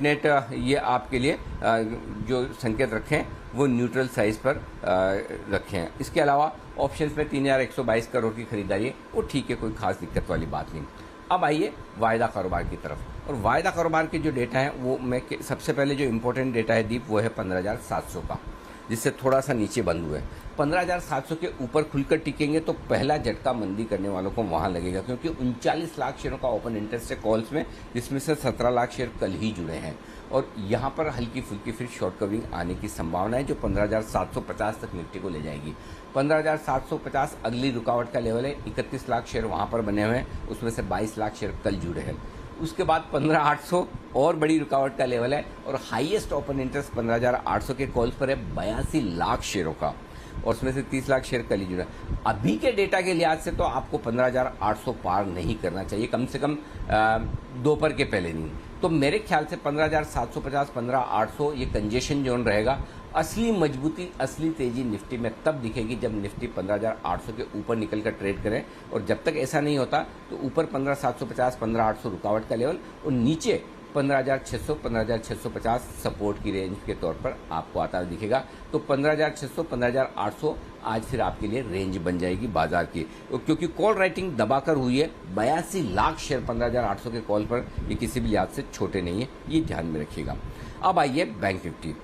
नेट ये आपके लिए जो संकेत रखे हैं वो न्यूट्रल साइज पर रखे हैं। इसके अलावा ऑप्शंस में 3,122 करोड़ की खरीदारी है, वो ठीक है, कोई खास दिक्कत वाली बात नहीं। अब आइए वायदा कारोबार की तरफ। और वायदा कारोबार के जो डेटा है वो मैं सबसे पहले जो इम्पोर्टेंट डेटा है दीप, वो है 15,700 का, जिससे थोड़ा सा नीचे बंद हुए। 15,700 के ऊपर खुलकर टिकेंगे तो पहला झटका मंदी करने वालों को वहां लगेगा, क्योंकि 39 लाख शेयरों का ओपन इंटरेस्ट है कॉल्स में, जिसमें से 17 लाख शेयर कल ही जुड़े हैं। और यहाँ पर हल्की फुल्की फिर शॉर्ट कवरिंग आने की संभावना है, जो 15,750 तक निफ्टी को ले जाएगी। 15,750 अगली रुकावट का लेवल है। 31 लाख शेयर वहाँ पर बने हुए हैं, उसमें से 22 लाख शेयर कल जुड़े हैं। उसके बाद 15,800 और बड़ी रुकावट का लेवल है, और हाईएस्ट ओपन इंटरेस्ट 15,800 के कॉल्स पर है 82 लाख शेयरों का। और उसमें से 30 लाख शेयर कल ही जुड़ा। अभी के डेटा के लिहाज से तो आपको 15,800 पार नहीं करना चाहिए, कम से कम दोपहर के पहले नहीं। तो मेरे ख्याल से 15,750, 15,800 ये कंजेशन जोन रहेगा। असली मजबूती, असली तेजी निफ्टी में तब दिखेगी जब निफ्टी 15,800 के ऊपर निकल कर ट्रेड करें, और जब तक ऐसा नहीं होता तो ऊपर 15,750, 15,800 रुकावट का लेवल और नीचे 15,600, 15,650 सपोर्ट की रेंज के तौर पर आपको आता हुआ दिखेगा। तो 15,600, 15,800 आज फिर आपके लिए रेंज बन जाएगी बाजार की, क्योंकि कॉल राइटिंग दबाकर हुई है। 82 लाख शेयर 15,800 के कॉल पर, ये किसी भी लिहाज से छोटे नहीं है, ये ध्यान में रखिएगा। अब आइए बैंक निफ्टी।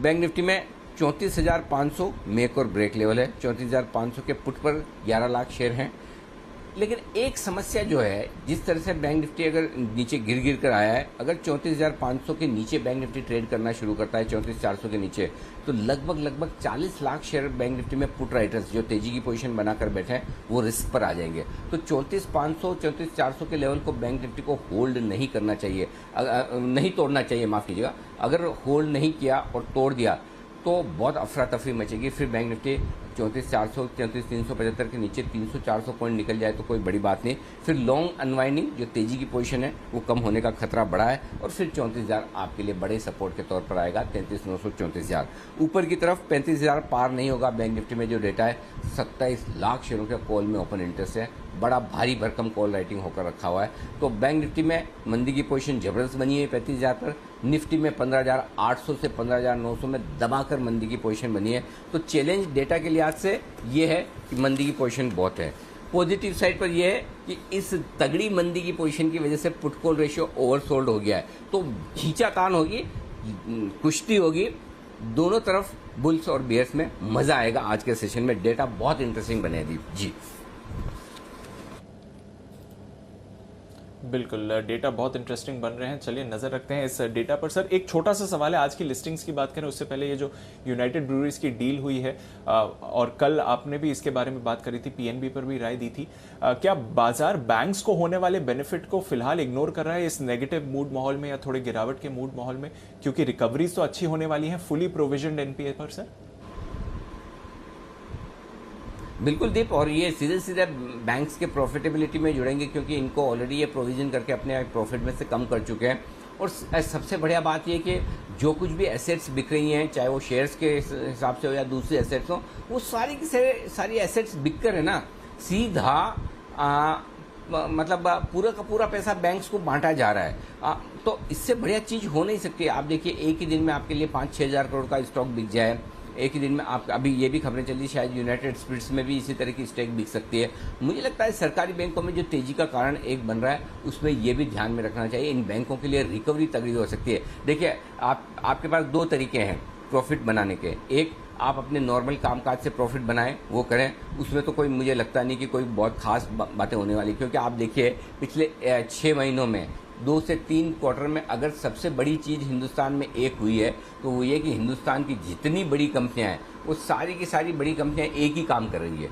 बैंक निफ्टी में 34,500 मेक और ब्रेक लेवल है। 34,500 के पुट पर 11 लाख शेयर हैं। लेकिन एक समस्या जो है, जिस तरह से बैंक निफ्टी अगर नीचे गिर कर आया है, अगर 34,500 के नीचे बैंक निफ्टी ट्रेड करना शुरू करता है, 34,400 के नीचे, तो लगभग 40 लाख शेयर बैंक निफ्टी में पुट राइटर्स जो तेजी की पोजीशन बनाकर बैठे हैं वो रिस्क पर आ जाएंगे। तो 34,500, 34,400 के लेवल को बैंक निफ्टी को होल्ड नहीं करना चाहिए, नहीं तोड़ना चाहिए, माफ़ कीजिएगा। अगर होल्ड नहीं किया और तोड़ दिया तो बहुत अफरा तफरी मचेगी। फिर बैंक निफ्टी 34,400, 34,375 के नीचे 300-400 पॉइंट निकल जाए तो कोई बड़ी बात नहीं। फिर लॉन्ग अनवाइंडिंग जो तेजी की पोजीशन है वो कम होने का खतरा बड़ा है, और फिर 34,000 आपके लिए बड़े सपोर्ट के तौर पर आएगा। 33,900, 34,000 ऊपर की तरफ 35,000 पार नहीं होगा। बैंक निफ्टी में जो डेटा है 27 लाख शेयरों के कॉल में ओपन इंटरेस्ट है, बड़ा भारी भरकम कॉल राइटिंग होकर रखा हुआ है। तो बैंक निफ्टी में मंदी की पोजीशन जबरदस्त बनी है 35,000 पर। निफ्टी में 15,800 से 15,900 में दबाकर मंदी की पोजीशन बनी है। तो चैलेंज डेटा के लिहाज से ये है कि मंदी की पोजीशन बहुत है। पॉजिटिव साइड पर यह है कि इस तगड़ी मंदी की पोजीशन की वजह से पुट कॉल रेशियो ओवरसोल्ड हो गया है, तो खींचातान होगी, कुश्ती होगी, दोनों तरफ बुल्स और बियर्स में मजा आएगा। आज के सेशन में डेटा बहुत इंटरेस्टिंग बनेगी जी। बिल्कुल, डेटा बहुत इंटरेस्टिंग बन रहे हैं। चलिए नजर रखते हैं इस डेटा पर। सर, एक छोटा सा सवाल है, आज की लिस्टिंग्स की बात करें उससे पहले ये जो यूनाइटेड ब्रूअरीज की डील हुई है, और कल आपने भी इसके बारे में बात करी थी, पीएनबी पर भी राय दी थी, क्या बाजार बैंक्स को होने वाले बेनिफिट को फिलहाल इग्नोर कर रहा है इस नेगेटिव मूड माहौल में या थोड़े गिरावट के मूड माहौल में, क्योंकि रिकवरीज तो अच्छी होने वाली है फुली प्रोविजनड एनपीए पर? सर बिल्कुल दीप, और ये सीधे सीधे बैंक्स के प्रॉफिटेबिलिटी में जुड़ेंगे, क्योंकि इनको ऑलरेडी ये प्रोविजन करके अपने प्रॉफिट में से कम कर चुके हैं। और सबसे बढ़िया बात ये कि जो कुछ भी एसेट्स बिक रही हैं, चाहे वो शेयर्स के हिसाब से हो या दूसरी एसेट्स हो, वो सारी की सारी एसेट्स बिक कर है ना सीधा मतलब पूरा का पूरा पैसा बैंक्स को बांटा जा रहा है। तो इससे बढ़िया चीज़ हो नहीं सकती। आप देखिए, एक ही दिन में आपके लिए 5-6 हज़ार करोड़ का स्टॉक बिक जाए, एक ही दिन में। आप अभी ये भी खबरें चली शायद यूनाइटेड स्पिरिट्स में भी इसी तरह की स्टेक बिक सकती है। मुझे लगता है सरकारी बैंकों में जो तेजी का कारण एक बन रहा है, उसमें ये भी ध्यान में रखना चाहिए। इन बैंकों के लिए रिकवरी तगड़ी हो सकती है। देखिए, आपके पास 2 तरीके हैं प्रॉफिट बनाने के। एक, आप अपने नॉर्मल कामकाज से प्रॉफिट बनाएं, वो करें, उसमें तो कोई मुझे लगता नहीं कि कोई बहुत खास बातें होने वाली, क्योंकि आप देखिए पिछले 6 महीनों में 2 से 3 क्वार्टर में अगर सबसे बड़ी चीज़ हिंदुस्तान में एक हुई है तो वो ये कि हिंदुस्तान की जितनी बड़ी कंपनियां हैं वो सारी की सारी बड़ी कंपनियां एक ही काम कर रही है,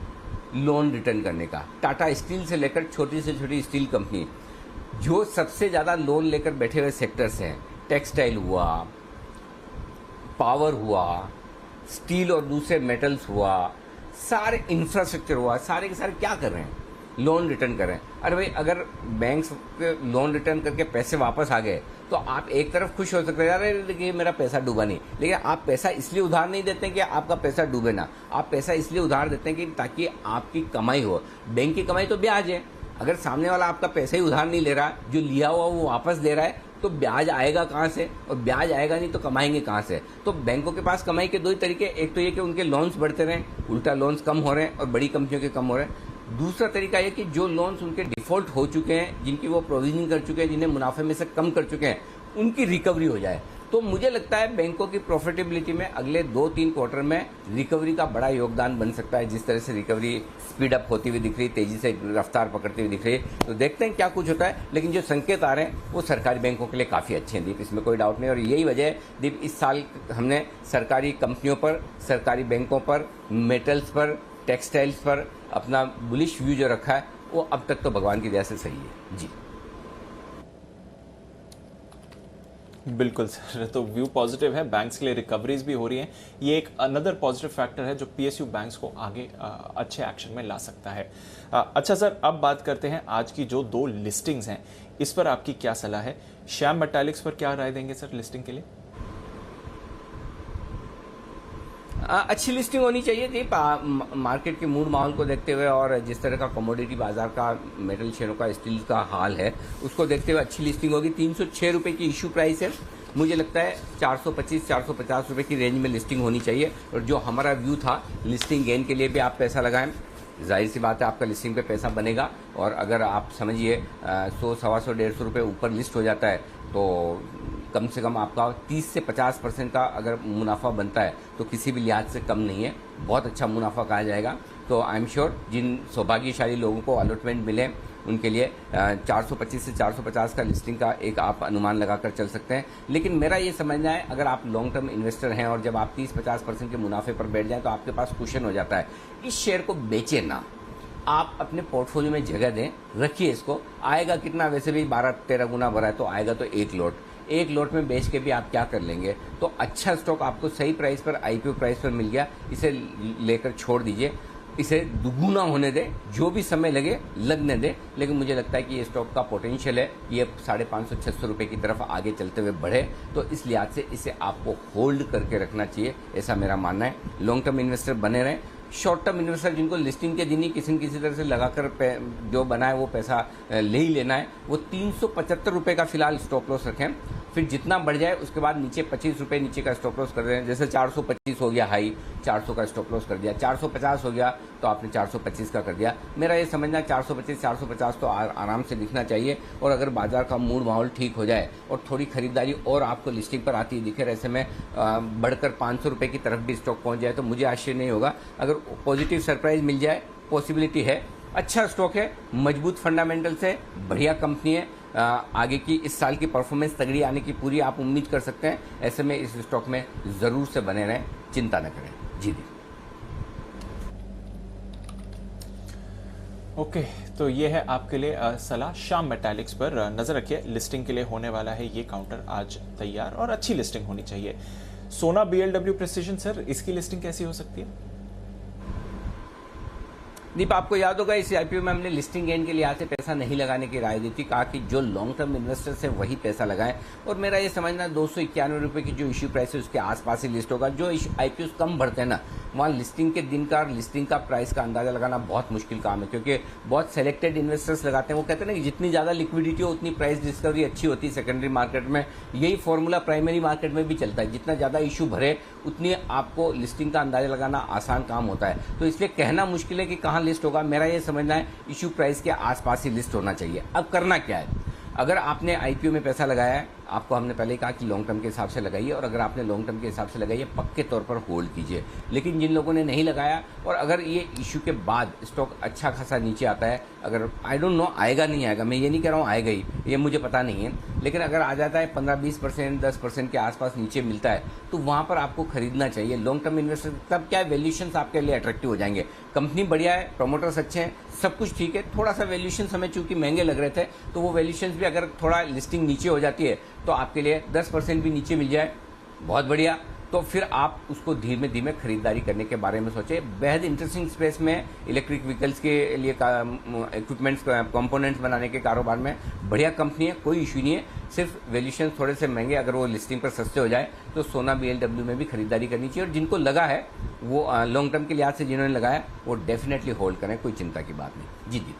लोन रिटर्न करने का। टाटा स्टील से लेकर छोटी से छोटी स्टील कंपनी, जो सबसे ज़्यादा लोन लेकर बैठे हुए सेक्टर्स हैं, टेक्सटाइल हुआ, पावर हुआ, स्टील और दूसरे मेटल्स हुआ, सारे इंफ्रास्ट्रक्चर हुआ, सारे के सारे क्या कर रहे हैं? लोन रिटर्न कर रहे हैं। अरे भाई, अगर बैंक्स लोन रिटर्न करके पैसे वापस आ गए तो आप एक तरफ खुश हो सकते हैं, अरे देखिए मेरा पैसा डूबा नहीं। लेकिन आप पैसा इसलिए उधार नहीं देते हैं कि आपका पैसा डूबे ना, आप पैसा इसलिए उधार देते हैं कि ताकि आपकी कमाई हो। बैंक की कमाई तो ब्याज है। अगर सामने वाला आपका पैसा ही उधार नहीं ले रहा, जो लिया हुआ वो वापस दे रहा है, तो ब्याज आएगा कहाँ से? और ब्याज आएगा नहीं तो कमाएंगे कहाँ से? तो बैंकों के पास कमाई के 2 ही तरीके, एक तो ये कि उनके लोन्स बढ़ते रहें, उल्टा लोन्स कम हो रहे हैं और बड़ी कंपनियों के कम हो रहे हैं। दूसरा तरीका ये कि जो लोन्स उनके डिफॉल्ट हो चुके हैं, जिनकी वो प्रोविजनिंग कर चुके हैं, जिन्हें मुनाफे में से कम कर चुके हैं, उनकी रिकवरी हो जाए। तो मुझे लगता है बैंकों की प्रॉफिटेबिलिटी में अगले 2-3 क्वार्टर में रिकवरी का बड़ा योगदान बन सकता है। जिस तरह से रिकवरी स्पीड अप होती हुई दिख रही, तेजी से रफ्तार पकड़ती हुई दिख रही, तो देखते हैं क्या कुछ होता है। लेकिन जो संकेत आ रहे हैं वो सरकारी बैंकों के लिए काफ़ी अच्छे हैं दीप, इसमें कोई डाउट नहीं। और यही वजह है दीप, इस साल हमने सरकारी कंपनियों पर, सरकारी बैंकों पर, मेटल्स पर, टेक्सटाइल्स पर अपना बुलिश व्यू जो रखा है वो अब तक तो भगवान की दया से सही है जी। बिल्कुल सर, तो व्यू पॉजिटिव है, बैंक्स के लिए रिकवरीज भी हो रही हैं। ये एक अनदर पॉजिटिव फैक्टर है जो पीएसयू बैंक्स को आगे अच्छे एक्शन में ला सकता है। अच्छा सर, अब बात करते हैं आज की जो 2 लिस्टिंग्स हैं, इस पर आपकी क्या सलाह है? श्याम मेटालिक्स पर क्या राय देंगे सर लिस्टिंग के लिए? अच्छी लिस्टिंग होनी चाहिए जी। मार्केट के मूड माहौल को देखते हुए और जिस तरह का कमोडिटी बाजार का, मेटल शेयरों का, स्टील का हाल है, उसको देखते हुए अच्छी लिस्टिंग होगी। 306 रुपये की इशू प्राइस है। मुझे लगता है 425-450 रुपये की रेंज में लिस्टिंग होनी चाहिए। और जो हमारा व्यू था, लिस्टिंग गेन के लिए भी आप पैसा लगाएं, जाहिर सी बात है आपका लिस्टिंग पे पैसा बनेगा। और अगर आप समझिए 100, 125, 150 रुपये ऊपर लिस्ट हो जाता है तो कम से कम आपका 30 से 50% का अगर मुनाफा बनता है तो किसी भी लिहाज से कम नहीं है, बहुत अच्छा मुनाफा कहा जाएगा। तो आई एम श्योर जिन सौभाग्यशाली लोगों को अलॉटमेंट मिले उनके लिए 425 से 450 का लिस्टिंग का एक आप अनुमान लगाकर चल सकते हैं। लेकिन मेरा ये समझना है, अगर आप लॉन्ग टर्म इन्वेस्टर हैं और जब आप 30-50% के मुनाफे पर बैठ जाएं तो आपके पास कुशन हो जाता है। इस शेयर को बेचें ना, आप अपने पोर्टफोलियो में जगह दें, रखिए इसको। आएगा कितना, वैसे भी 12-13 गुना भरा है तो आएगा तो एक लोट में बेच के भी आप क्या कर लेंगे। तो अच्छा स्टॉक आपको सही प्राइस पर, आईपीओ प्राइस पर मिल गया, इसे लेकर छोड़ दीजिए, इसे दुगुना होने दें, जो भी समय लगे लगने दें। लेकिन मुझे लगता है कि ये स्टॉक का पोटेंशियल है, ये 550-600 रुपये की तरफ आगे चलते हुए बढ़े, तो इस लिहाज से इसे आपको होल्ड करके रखना चाहिए, ऐसा मेरा मानना है। लॉन्ग टर्म इन्वेस्टर बने रहें। शॉर्ट टर्म इन्वेस्टर जिनको लिस्टिंग के दिन ही किसी न किसी तरह से लगाकर जो बना है वो पैसा ले ही लेना है, वो 375 रुपये का फिलहाल स्टॉप लॉस रखें। फिर जितना बढ़ जाए उसके बाद नीचे 25 रुपये नीचे का स्टॉप लॉस कर रहे हैं। जैसे 425 हो गया हाई, 400 का स्टॉप लॉस कर दिया, 450 हो गया तो आपने 425 का कर दिया। मेरा ये समझना 425-450 तो आराम से दिखना चाहिए। और अगर बाजार का मूड माहौल ठीक हो जाए और थोड़ी खरीदारी और आपको लिस्टिंग पर आती दिखे, ऐसे में बढ़कर 500 रुपये की तरफ भी स्टॉक पहुंच जाए तो मुझे आश्चर्य नहीं होगा। अगर पॉजिटिव सरप्राइज मिल जाए, पॉसिबिलिटी है। अच्छा स्टॉक है, मजबूत फंडामेंटल से, बढ़िया कंपनी है, आगे की इस साल की परफॉर्मेंस तगड़ी आने की पूरी आप उम्मीद कर सकते हैं। ऐसे में इस स्टॉक में जरूर से बने रहें, चिंता न करें जी। ओके, तो ये है आपके लिए सलाह। श्याम मेटालिक्स पर नजर रखिए, लिस्टिंग के लिए होने वाला है ये काउंटर आज तैयार और अच्छी लिस्टिंग होनी चाहिए। सोना BLW प्रिसिजन सर, इसकी लिस्टिंग कैसी हो सकती है? दीप, आपको याद होगा इस आईपीओ में हमने लिस्टिंग गेन के लिहाज से पैसा नहीं लगाने की राय दी थी, कहा कि जो लॉन्ग टर्म इन्वेस्टर्स है वही पैसा लगाएं। और मेरा ये समझना 291 रुपये की जो इश्यू प्राइस है उसके आसपास ही लिस्ट होगा। जो आईपीओ कम बढ़ते हैं ना, वहाँ लिस्टिंग के दिन का, लिस्टिंग का प्राइस का अंदाजा लगाना बहुत मुश्किल काम है, क्योंकि बहुत सेलेक्टेड इन्वेस्टर्स लगाते हैं। वो कहते हैं ना कि जितनी ज़्यादा लिक्विडिटी हो उतनी प्राइस डिस्कवरी अच्छी होती है सेकेंडरी मार्केट में। यही फॉर्मूला प्राइमरी मार्केट में भी चलता है, जितना ज़्यादा इशू भरे उतनी आपको लिस्टिंग का अंदाजा लगाना आसान काम होता है। तो इसलिए कहना मुश्किल है कि कहाँ लिस्ट होगा। मेरा ये समझना है इशू प्राइस के आसपास ही लिस्ट होना चाहिए। अब करना क्या है, अगर आपने आईपीओ में पैसा लगाया है, आपको हमने पहले ही कहा कि लॉन्ग टर्म के हिसाब से लगाइए, और अगर आपने लॉन्ग टर्म के हिसाब से लगाइए पक्के तौर पर होल्ड कीजिए। लेकिन जिन लोगों ने नहीं लगाया और अगर ये इशू के बाद स्टॉक अच्छा खासा नीचे आता है, अगर आई डोंट नो आएगा नहीं आएगा, मैं ये नहीं कह रहा हूँ आएगा ही, ये मुझे पता नहीं है, लेकिन अगर आ जाता है 15-20%, 10% के आसपास नीचे मिलता है तो वहाँ पर आपको खरीदना चाहिए। लॉन्ग टर्म इन्वेस्टर तब क्या है, वैल्यूएशंस आपके लिए अट्रैक्टिव हो जाएंगे। कंपनी बढ़िया है, प्रमोटर्स अच्छे हैं, सब कुछ ठीक है। थोड़ा सा वैल्यूएशन हमें चूंकि महंगे लग रहे थे, तो वो वैल्यूएशंस भी अगर थोड़ा लिस्टिंग नीचे हो जाती है तो आपके लिए 10% भी नीचे मिल जाए, बहुत बढ़िया। तो फिर आप उसको धीमे धीमे खरीदारी करने के बारे में सोचें। बेहद इंटरेस्टिंग स्पेस में इलेक्ट्रिक व्हीकल्स के लिए इक्विपमेंट्स, कंपोनेंट्स बनाने के कारोबार में बढ़िया कंपनी है, कोई इशू नहीं है। सिर्फ वैल्यूएशन थोड़े से महंगे, अगर वो लिस्टिंग पर सस्ते हो जाए तो सोना BLW में भी खरीदारी करनी चाहिए। और जिनको लगा है वो लॉन्ग टर्म के लिहाज से जिन्होंने लगाया वो डेफिनेटली होल्ड करें, कोई चिंता की बात नहीं जी।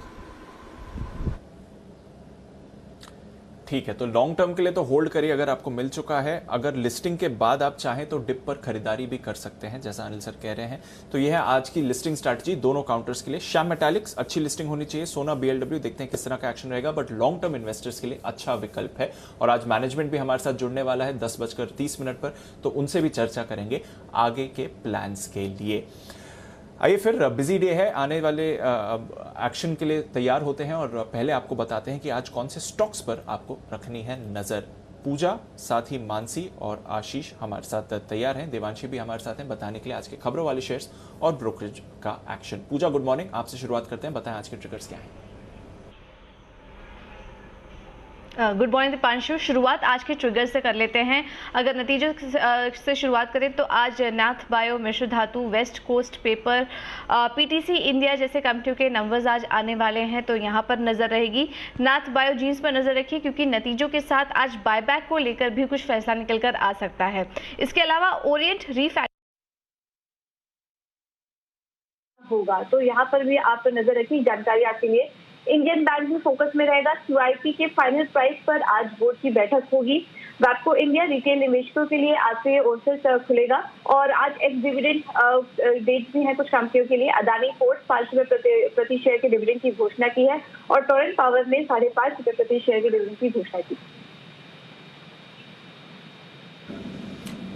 ठीक है, तो लॉन्ग टर्म के लिए तो होल्ड करिए अगर आपको मिल चुका है। अगर लिस्टिंग के बाद आप चाहें तो डिप पर खरीदारी भी कर सकते हैं, जैसा अनिल सर कह रहे हैं। तो यह है आज की लिस्टिंग स्ट्रैटेजी दोनों काउंटर्स के लिए। श्याम मेटालिक्स अच्छी लिस्टिंग होनी चाहिए, सोना BLW देखते हैं किस तरह का एक्शन रहेगा, बट लॉन्ग टर्म इन्वेस्टर्स के लिए अच्छा विकल्प है। और आज मैनेजमेंट भी हमारे साथ जुड़ने वाला है 10:30 पर, तो उनसे भी चर्चा करेंगे आगे के प्लान्स के लिए। आइए फिर, बिजी डे है, आने वाले एक्शन के लिए तैयार होते हैं। और पहले आपको बताते हैं कि आज कौन से स्टॉक्स पर आपको रखनी है नजर। पूजा, साथ ही मानसी और आशीष हमारे साथ तैयार हैं, देवांशी भी हमारे साथ हैं बताने के लिए आज के खबरों वाले शेयर्स और ब्रोकरेज का एक्शन। पूजा, गुड मॉर्निंग, आपसे शुरुआत करते हैं, बताएं आज के ट्रिगर्स क्या हैं। Good morning Deepanshu. शुरुआत आज के ट्रिगर से कर लेते हैं। अगर नतीजों से शुरुआत करें तो आज नाथ Bio, Mishra Dhatu, West Coast Paper, PTC India जैसे कंपनियों के नंबर्स आज आने वाले हैं, तो यहां पर नजर रहेगी। नाथ बायो जीन्स पर नजर रखिए क्योंकि नतीजों के साथ आज बायबैक को लेकर भी कुछ फैसला निकलकर आ सकता है। इसके अलावा ओरिएंट होगा, तो यहाँ पर भी आप नजर रखिए। जानकारी आपके लिए, इंडियन बैंक भी फोकस में रहेगा। QIP के फाइनल प्राइस पर आज बोर्ड की बैठक होगी। वैबको इंडिया रिटेल निवेशकों के लिए आज से 59 खुलेगा और आज एक्स डिविडेंड डेट भी है कुछ कंपनियों के लिए। अदानी पोर्ट्स 5 रुपए प्रति शेयर के डिविडेंड की घोषणा की है और टोरेंट पावर ने 5.5 रुपए प्रति शेयर के डिविडेंड की घोषणा की।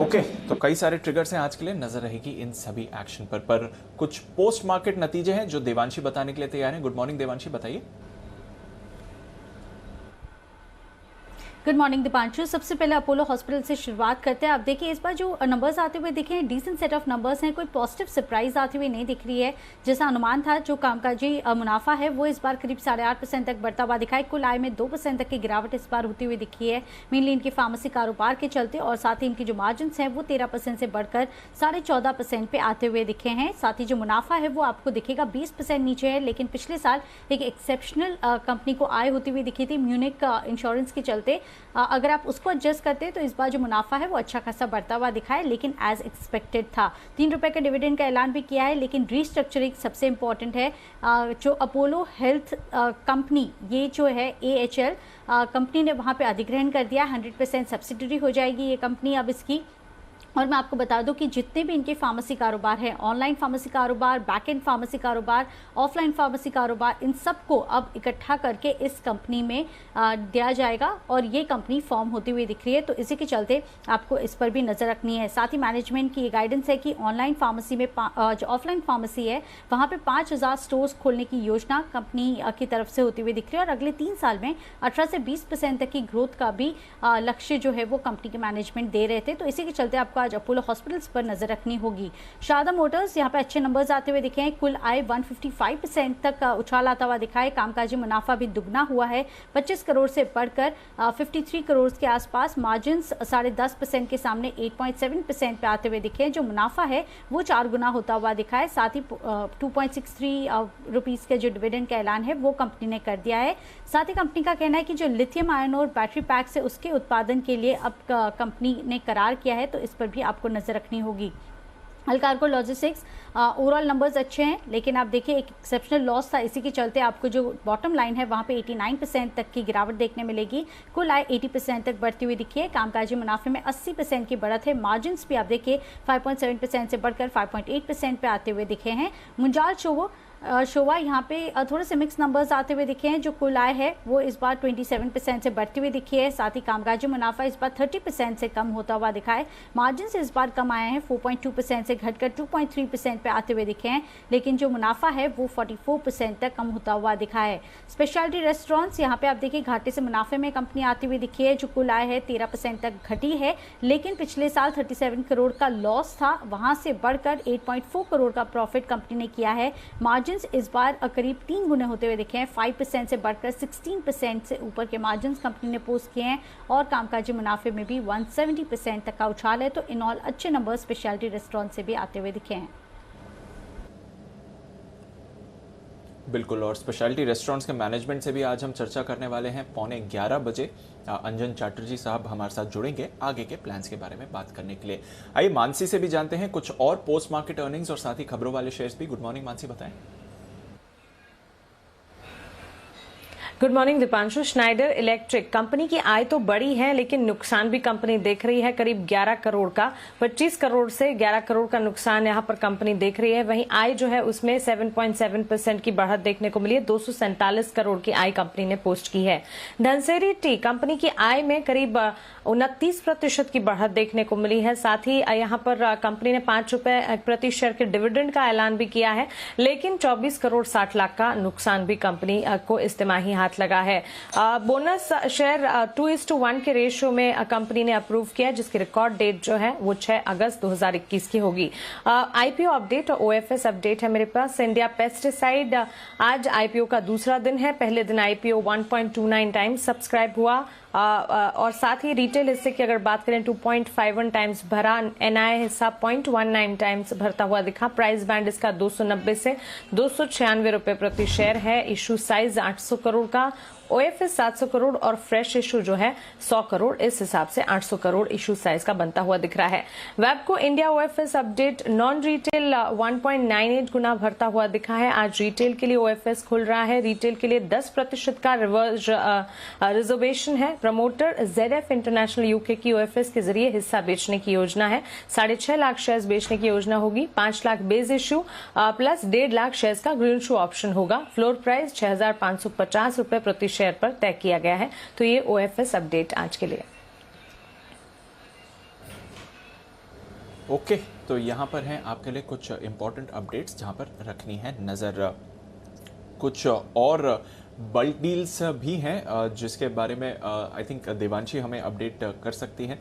ओके, तो कई सारे ट्रिगर्स हैं आज के लिए, नजर रहेगी इन सभी एक्शन पर कुछ पोस्ट मार्केट नतीजे हैं जो देवांशी बताने के लिए तैयार हैं। गुड मॉर्निंग देवांशी, बताइए। Good morning Deepanshu. सबसे पहले अपोलो हॉस्पिटल से शुरुआत करते हैं। आप देखिए इस बार जो नंबर्स आते हुए दिखे हैं, डिसेंट सेट ऑफ नंबर्स हैं, कोई पॉजिटिव सरप्राइज आती हुई नहीं दिख रही है। जैसा अनुमान था, जो कामकाजी मुनाफा है वो इस बार करीब 8.5% तक बढ़ता हुआ दिखा है। कुल आय में 2% तक की गिरावट इस बार होती हुई दिखी है, मेनली इनकी फार्मेसी कारोबार के चलते, और साथ ही इनकी जो मार्जिन हैं वो 13% से बढ़कर 14.5% पे आते हुए दिखे हैं। साथ ही जो मुनाफा है वो आपको दिखेगा 20% नीचे है, लेकिन पिछले साल एक एक्सेप्शनल कंपनी को आय होती हुई दिखी थी म्यूनिक इंश्योरेंस के चलते। अगर आप उसको एडजस्ट करते हैं तो इस बार जो मुनाफा है वो अच्छा खासा बढ़ता हुआ दिखा है, लेकिन एज एक्सपेक्टेड था। 3 रुपए के डिविडेंड का ऐलान भी किया है, लेकिन रीस्ट्रक्चरिंग सबसे इंपॉर्टेंट है। जो अपोलो हेल्थ कंपनी, ये जो है AHL कंपनी ने वहाँ पे अधिग्रहण कर दिया। 100% सब्सिडरी हो जाएगी ये कंपनी अब इसकी। और मैं आपको बता दूं कि जितने भी इनके फार्मेसी कारोबार हैं, ऑनलाइन फार्मेसी कारोबार, बैक एंड फार्मेसी कारोबार, ऑफलाइन फार्मेसी कारोबार, इन सबको अब इकट्ठा करके इस कंपनी में दिया जाएगा और ये कंपनी फॉर्म होती हुई दिख रही है, तो इसी के चलते आपको इस पर भी नजर रखनी है। साथ ही मैनेजमेंट की ये गाइडेंस है कि ऑनलाइन फार्मेसी में जो ऑफलाइन फार्मेसी है वहाँ पे 5000 स्टोर्स खोलने की योजना कंपनी की तरफ से होती हुई दिख रही है और अगले 3 साल में 18 से 20% तक की ग्रोथ का भी लक्ष्य जो है वो कंपनी के मैनेजमेंट दे रहे थे, तो इसी के चलते आपको आज अपोलो हॉस्पिटल्स पर नजर रखनी होगी। शारदा मोटर्स यहाँ पे अच्छे नंबर्स आते हुए दिखे हैं। कुल आय 155% तक उछाल आता हुआ दिखा है। कामकाजी मुनाफा भी दुगना हुआ है, 25 करोड़ से बढ़कर 53 करोड़ के आसपास। मार्जिन 10.5% के सामने 8.7% पे आते हुए दिखे हैं। जो मुनाफा है वो 4 गुना होता हुआ दिखा है। साथ ही 2.63 रुपीज के जो डिविडेंड का ऐलान है वो कंपनी ने कर दिया है। साथ ही कंपनी का कहना है कि जो लिथियम आयन और बैटरी पैक से उसके उत्पादन के लिए अब कंपनी ने करार किया है, तो इस पर भी आपको नजर रखनी होगी। अल्कार्गो लॉजिस्टिक्स ओवरऑल नंबर्स अच्छे हैं, लेकिन आप देखिए एक एक्सेप्शनल लॉस था, इसी के चलते आपको जो बॉटम लाइन है वहाँ पे 89% तक की गिरावट देखने मिलेगी। कुल आय 80% तक बढ़ती हुई दिखी है। कामकाजी मुनाफे में 80% की बढ़त है। मार्जिन्स भी आप देखिए 5.7% से बढ़कर 5.8% पे आते हुए दिखे हैं। मुंजाल शोवा यहाँ पे थोड़े से मिक्स नंबर्स आते हुए दिखे हैं। जो कुल आय है वो इस बार 27% से बढ़ती हुई दिखी है। साथ ही कामकाजी मुनाफा इस बार 30% से कम होता हुआ दिखा है। मार्जिन से इस बार कम आए हैं, 4.2% से घटकर 2.3% पे आते हुए दिखे हैं, लेकिन जो मुनाफा है वो 44% तक कम होता हुआ दिखा है। स्पेशलिटी रेस्टोरेंट्स यहाँ पे आप देखिए घाटे से मुनाफे में कंपनी आती हुई दिखी है। जो कुल आय है 13% तक घटी है, लेकिन पिछले साल 37 करोड़ का लॉस था, वहां से बढ़कर 8.4 करोड़ का प्रॉफिट कंपनी ने किया है। मार्जिन इस बार करीब 3 गुने होते हुए दिखे हैं, 5% से बढ़कर 16% से ऊपर के मार्जिन कंपनी ने पोस्ट किए हैं और कामकाजी मुनाफे में भी 170% तक का उछाल है। तो इन ऑल अच्छे नंबर स्पेशलिटी रेस्टोरेंट से भी आते हुए दिखे हैं। बिल्कुल, और स्पेशलिटी रेस्टोरेंट्स के मैनेजमेंट से भी आज हम चर्चा करने वाले हैं 11:15 बजे। अंजन चैटर्जी साहब हमारे साथ जुड़ेंगे आगे के प्लान्स के बारे में बात करने के लिए। आइए मानसी से भी जानते हैं कुछ और पोस्ट मार्केट अर्निंग्स और साथ ही खबरों वाले शेयर्स भी। गुड मॉर्निंग मानसी, बताएं। Good morning Deepanshu. Snyder electric company की आय तो बड़ी है, लेकिन नुकसान भी कंपनी देख रही है, करीब 11 करोड़ का। 25 करोड़ से 11 करोड़ का नुकसान यहां पर कंपनी देख रही है। वहीं आय जो है उसमें 7.7% की बढ़त देखने को मिली है। 247 करोड़ की आय कंपनी ने पोस्ट की है। धनसेरी टी कंपनी की आय में करीब 29% की बढ़त देखने को मिली है। साथ ही यहां पर कंपनी ने 5 रुपए प्रति शेयर के डिविडेंड का ऐलान भी किया है, लेकिन 24 करोड़ 60 लाख का नुकसान भी कंपनी को इस तिमाही हाथ हाथ लगा है। बोनस शेयर 2:1 के रेशियो में कंपनी ने अप्रूव किया, जिसकी रिकॉर्ड डेट जो है वो 6 अगस्त 2021 की होगी। आईपीओ अपडेट और ओएफएस अपडेट है मेरे पास। इंडिया पेस्टिसाइड, आज आईपीओ का दूसरा दिन है। पहले दिन आईपीओ 1.29 टाइम्स सब्सक्राइब हुआ और साथ ही रिटेल हिस्से की अगर बात करें 2.51 टाइम्स भरा। एनआई हिस्सा 0.19 टाइम्स भरता हुआ दिखा। प्राइस बैंड इसका 290 से 296 रुपए प्रति शेयर है। इशू साइज 800 करोड़ का, ओएफएस 700 करोड़ और फ्रेश इशू जो है 100 करोड़। इस हिसाब से 800 करोड़ इशू साइज का बनता हुआ दिख रहा है। Webco India OFS update, non retail 1.98 गुना भरता हुआ दिखा है। आज रिटेल के लिए ओएफएस खुल रहा है। रिटेल के लिए 10% का रिजर्वेशन है। प्रमोटर जेडएफ इंटरनेशनल यूके की ओएफएस के जरिए हिस्सा बेचने की योजना है। 6.5 लाख शेयर्स बेचने की योजना होगी। 5 lakh base issue plus 1.5 lakh shares का ग्रीन शू ऑप्शन होगा। फ्लोर प्राइस 6,550 रुपए प्रति शेयर पर तय किया गया है। तो ये ओएफएस अपडेट आज के लिए। ओके, तो यहाँ पर हैं आपके लिए कुछ इंपॉर्टेंट अपडेट्स जहाँ पर रखनी है नज़र। कुछ और बल्क डील्स भी हैं जिसके बारे में आई थिंक देवांशी हमें अपडेट कर सकती हैं।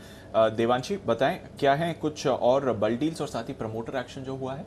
देवांशी बताएं क्या है कुछ और बल्क डील्स और साथ ही प्रमोटर एक्शन जो हुआ है।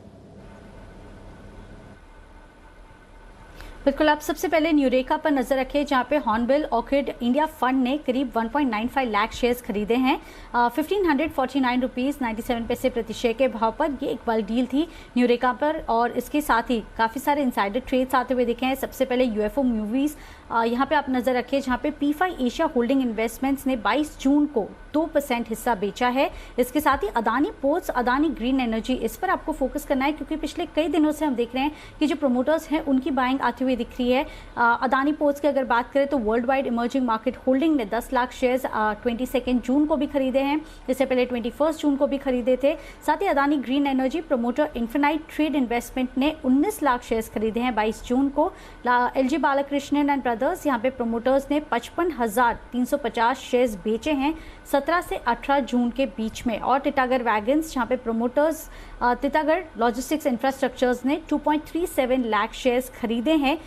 बिल्कुल, आप सबसे पहले न्यूरेका पर नजर रखें, जहां पे हॉर्नबिल ऑर्किड इंडिया फंड ने करीब 1.95 लाख शेयर्स खरीदे हैं 1549 रुपीज 97 पैसे प्रति शेयर के भाव पर। ये एक बल्क डील थी न्यूरेका पर और इसके साथ ही काफी सारे इंसाइडर ट्रेड्स आते हुए दिखे हैं। सबसे पहले यूएफओ मूवीज यहाँ पे आप नजर रखें, जहाँ पे P5 एशिया होल्डिंग इन्वेस्टमेंट्स ने 22 जून को 2% हिस्सा बेचा है। इसके साथ ही Adani ports, Adani green energy, इस पर आपको फोकस करना है क्योंकि पिछले कई दिनों से हम देख रहे हैं कि जो प्रमोटर्स हैं उनकी बाइंग आती हुई दिख रही है। अदानी पोर्ट्स की अगर बात करें तो world wide emerging market holding ने 10 लाख शेयर्स 22 जून को भी खरीदे हैं। इससे पहले 21 जून को भी खरीदे थे। साथ ही Adani green energy promoter infinite trade investment ने 19 लाख शेयर्स खरीदे हैं 22 जून को। एलजी बालाकृष्णन एंड ब्रदर्स, यहाँ पे प्रमोटर्स ने 55,350 शेयर्स बेचे हैं 17 से 18 जून के बीच में। और टिटागढ़ वैगन्स, जहाँ पे प्रमोटर्स टिटागढ़ लॉजिस्टिक्स इंफ्रास्ट्रक्चर्स ने 2.37 लाख शेयर्स खरीदे हैं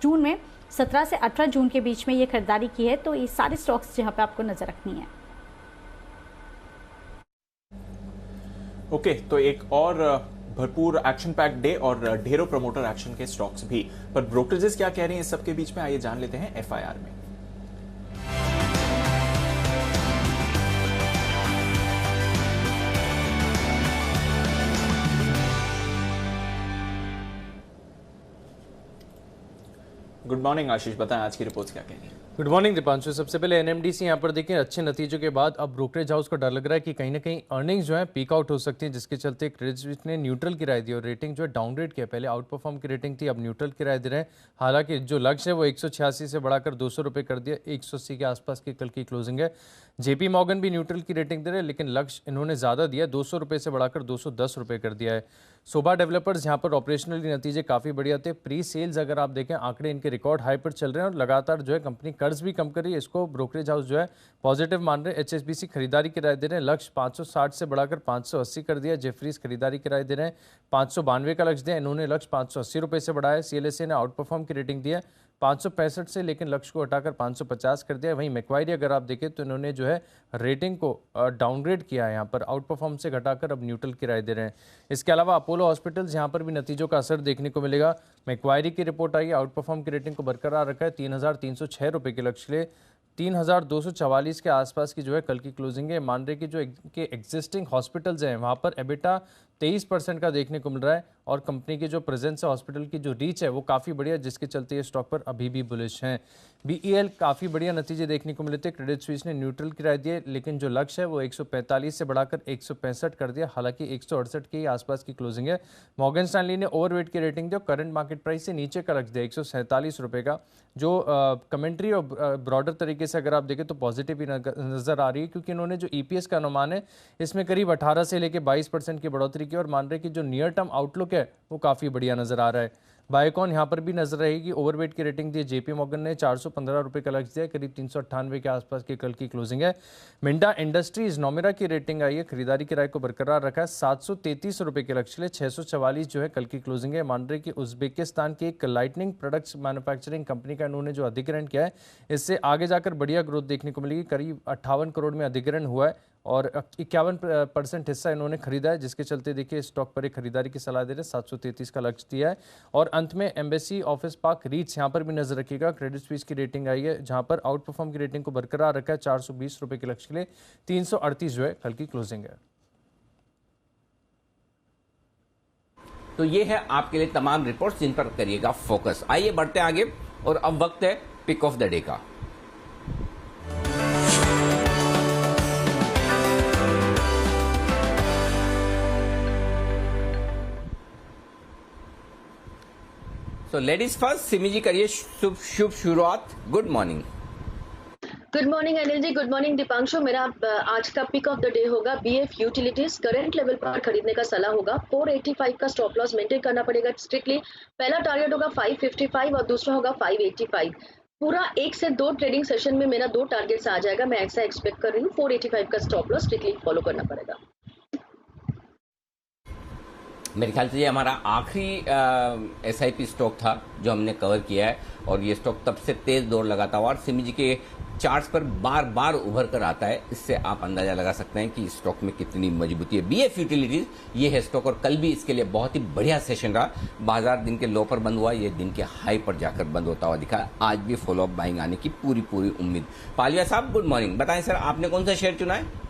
जून में। 17 से 18 जून के बीच में ये खरीदारी की है। तो ये सारे स्टॉक्स जहाँ पे आपको नजर रखनी है। ओके, तो एक और भरपूर एक्शन पैक डे और ढेरों प्रमोटर एक्शन के स्टॉक्स भी, पर ब्रोकरेजेस क्या कह रहे हैं इस सब के बीच में, आइए जान लेते हैं एफआईआर में। गुड मॉर्निंग आशीष, बताएं आज की रिपोर्ट्स क्या कह रही हैं। Good morning Deepanshu. सबसे पहले एनएमडीसी यहाँ पर देखें, अच्छे नतीजों के बाद अब ब्रोकरेज हाउस को डर लग रहा है कि कहीं ना कहीं अर्निंग्स जो है पीक आउट हो सकती हैं, जिसके चलते क्रेडिट स्विस ने न्यूट्रल की राय दी और रेटिंग जो है डाउनग्रेड किया। पहले आउट परफॉर्म की रेटिंग थी, अब न्यूट्रल की राय दे रहे हैं। हालांकि जो लक्ष्य है वो 186 से बढ़ाकर 200 रुपये कर दिया। 180 के आसपास की कल की क्लोजिंग है। जेपी मॉर्गन भी न्यूट्रल की रेटिंग दे रहे हैं, लेकिन लक्ष्य इन्होंने ज़्यादा दिया, 200 रुपये से बढ़ाकर 210 रुपये कर दिया है। सोभा डेवलपर्स, यहाँ पर ऑपरेशनली नतीजे काफ़ी बढ़िया थे। प्री सेल्स अगर आप देखें, आंकड़े इनके रिकॉर्ड हाई पर चल रहे हैं और लगातार जो है कंपनी कर्ज भी कम कर रही है। इसको ब्रोकरेज हाउस जो है पॉजिटिव मान रहे हैं। एचएसबीसी खरीदारी की राय दे रहे हैं, लक्ष्य 560 से बढ़ाकर 580 कर दिया। जेफरीज खरीदारी की राय दे रहे हैं, 592 का लक्ष्य दिया, इन्होंने लक्ष्य 580 रुपये से बढ़ाया। सीएलएसए ने आउट परफॉर्म की रेटिंग दी है 565 से, लेकिन लक्ष्य को हटाकर 550 कर दिया। वहीं मैक्वायरी अगर आप देखें तो इन्होंने जो है रेटिंग को डाउनग्रेड किया है, यहाँ पर आउट परफॉर्म से घटाकर अब न्यूट्रल की राय दे रहे हैं। इसके अलावा अपोलो हॉस्पिटल्स, यहाँ पर भी नतीजों का असर देखने को मिलेगा। मैक्वायरी की रिपोर्ट आई है, आउट परफॉर्म की रेटिंग को बरकरार रखा है। 3,306 रुपये के लक्ष्य के लिए 3,244 के आसपास की जो है कल की क्लोजिंग है। मान रहे कि जो के एग्जिस्टिंग हॉस्पिटल्स हैं वहाँ पर एबिटा 23% का देखने को मिल रहा है और कंपनी की जो प्रेजेंस है, हॉस्पिटल की जो रीच है वो काफ़ी बढ़िया, जिसके चलते ये स्टॉक पर अभी भी बुलिश हैं। बीईएल काफ़ी बढ़िया नतीजे देखने को मिले थे। क्रेडिट स्विस ने न्यूट्रल की राय दी है, लेकिन जो लक्ष्य है वो 145 से बढ़ाकर 165 कर दिया। हालांकि 168 के आसपास की क्लोजिंग है। मॉर्गन स्टैनली ने ओवरवेट की रेटिंग दी और करंट मार्केट प्राइस से नीचे का लक्ष्य दिया 147 रुपये का। जो कमेंट्री और ब्रॉडर तरीके से अगर आप देखें तो पॉजिटिव ही नज़र आ रही है, क्योंकि इन्होंने जो ईपीएस का अनुमान है इसमें करीब 18 से लेकर 22% की बढ़ोतरी की और मान रहे कि जो नियर टर्म आउटलुक है वो काफ़ी बढ़िया नज़र आ रहा है। बायोकॉन यहाँ पर भी नजर रहेगी, ओवरवेट की रेटिंग दी जेपी मॉर्गन ने, 415 रुपये का लक्ष्य दिया, करीब 398 के आसपास की कल की क्लोजिंग है। मिंडा इंडस्ट्रीज नोमेरा की रेटिंग आई है, खरीदारी की राय को बरकरार रखा है, 733 रुपये के लक्ष्य लिए, 644 जो है कल की क्लोजिंग है। मान रहे कि उज्बेकिस्तान की एक लाइटनिंग प्रोडक्ट्स मैन्युफैक्चरिंग कंपनी का इन्होंने जो अधिग्रहण किया है, इससे आगे जाकर बढ़िया ग्रोथ देखने को मिलेगी। करीब 58 करोड़ में अधिग्रहण हुआ है और 51% हिस्सा इन्होंने खरीदा है, जिसके चलते देखिए स्टॉक पर एक खरीदारी की सलाह दे रहे हैं, 733 का लक्ष्य दिया है। और अंत में एम्बेसी ऑफिस पार्क रीट्स यहाँ पर भी नजर रखिएगा, क्रेडिट स्विस की रेटिंग आई है, जहाँ पर आउट परफॉर्म की रेटिंग को बरकरार रखा है, 420 रुपये के लक्ष्य के लिए, 338 जो है कल की क्लोजिंग है। तो ये है आपके लिए तमाम रिपोर्ट्स जिन पर करिएगा फोकस। आइए बढ़ते आगे और अब वक्त है पिक ऑफ द डे का। तो लेडीज फर्स्ट, सिमी जी करिए शुभ शुरुआत। Good morning. Good morning Anil ji, good morning Deepanshu. मेरा आज का पिक ऑफ द डे होगा बीएफ यूटिलिटीज। करंट लेवल पर खरीदने का सलाह होगा। 485 का स्टॉप लॉस मेंटेन करना पड़ेगा स्ट्रिक्टली। पहला टारगेट होगा 555 और दूसरा होगा 585। पूरा 1 से 2 ट्रेडिंग सेशन में मेरा 2 टारगेट्स आ जाएगा, मैं ऐसा एक्सपेक्ट कर रही हूँ। 485 का स्टॉप लॉस स्ट्रिक्टली फॉलो करना पड़ेगा। मेरे ख्याल से ये हमारा आखिरी एसआईपी स्टॉक था जो हमने कवर किया है और ये स्टॉक तब से तेज दौड़ लगाता हुआ और सिमी जी के चार्ट्स पर बार बार उभर कर आता है। इससे आप अंदाजा लगा सकते हैं कि इस स्टॉक में कितनी मजबूती है। बीएफ यूटिलिटीज ये है स्टॉक और कल भी इसके लिए बहुत ही बढ़िया सेशन रहा। बाजार दिन के लो पर बंद हुआ, ये दिन के हाई पर जाकर बंद होता हुआ दिखा। आज भी फॉलोअप बाइंग आने की पूरी उम्मीद। पालिया साहब गुड मॉर्निंग, बताएं सर आपने कौन सा शेयर चुना है?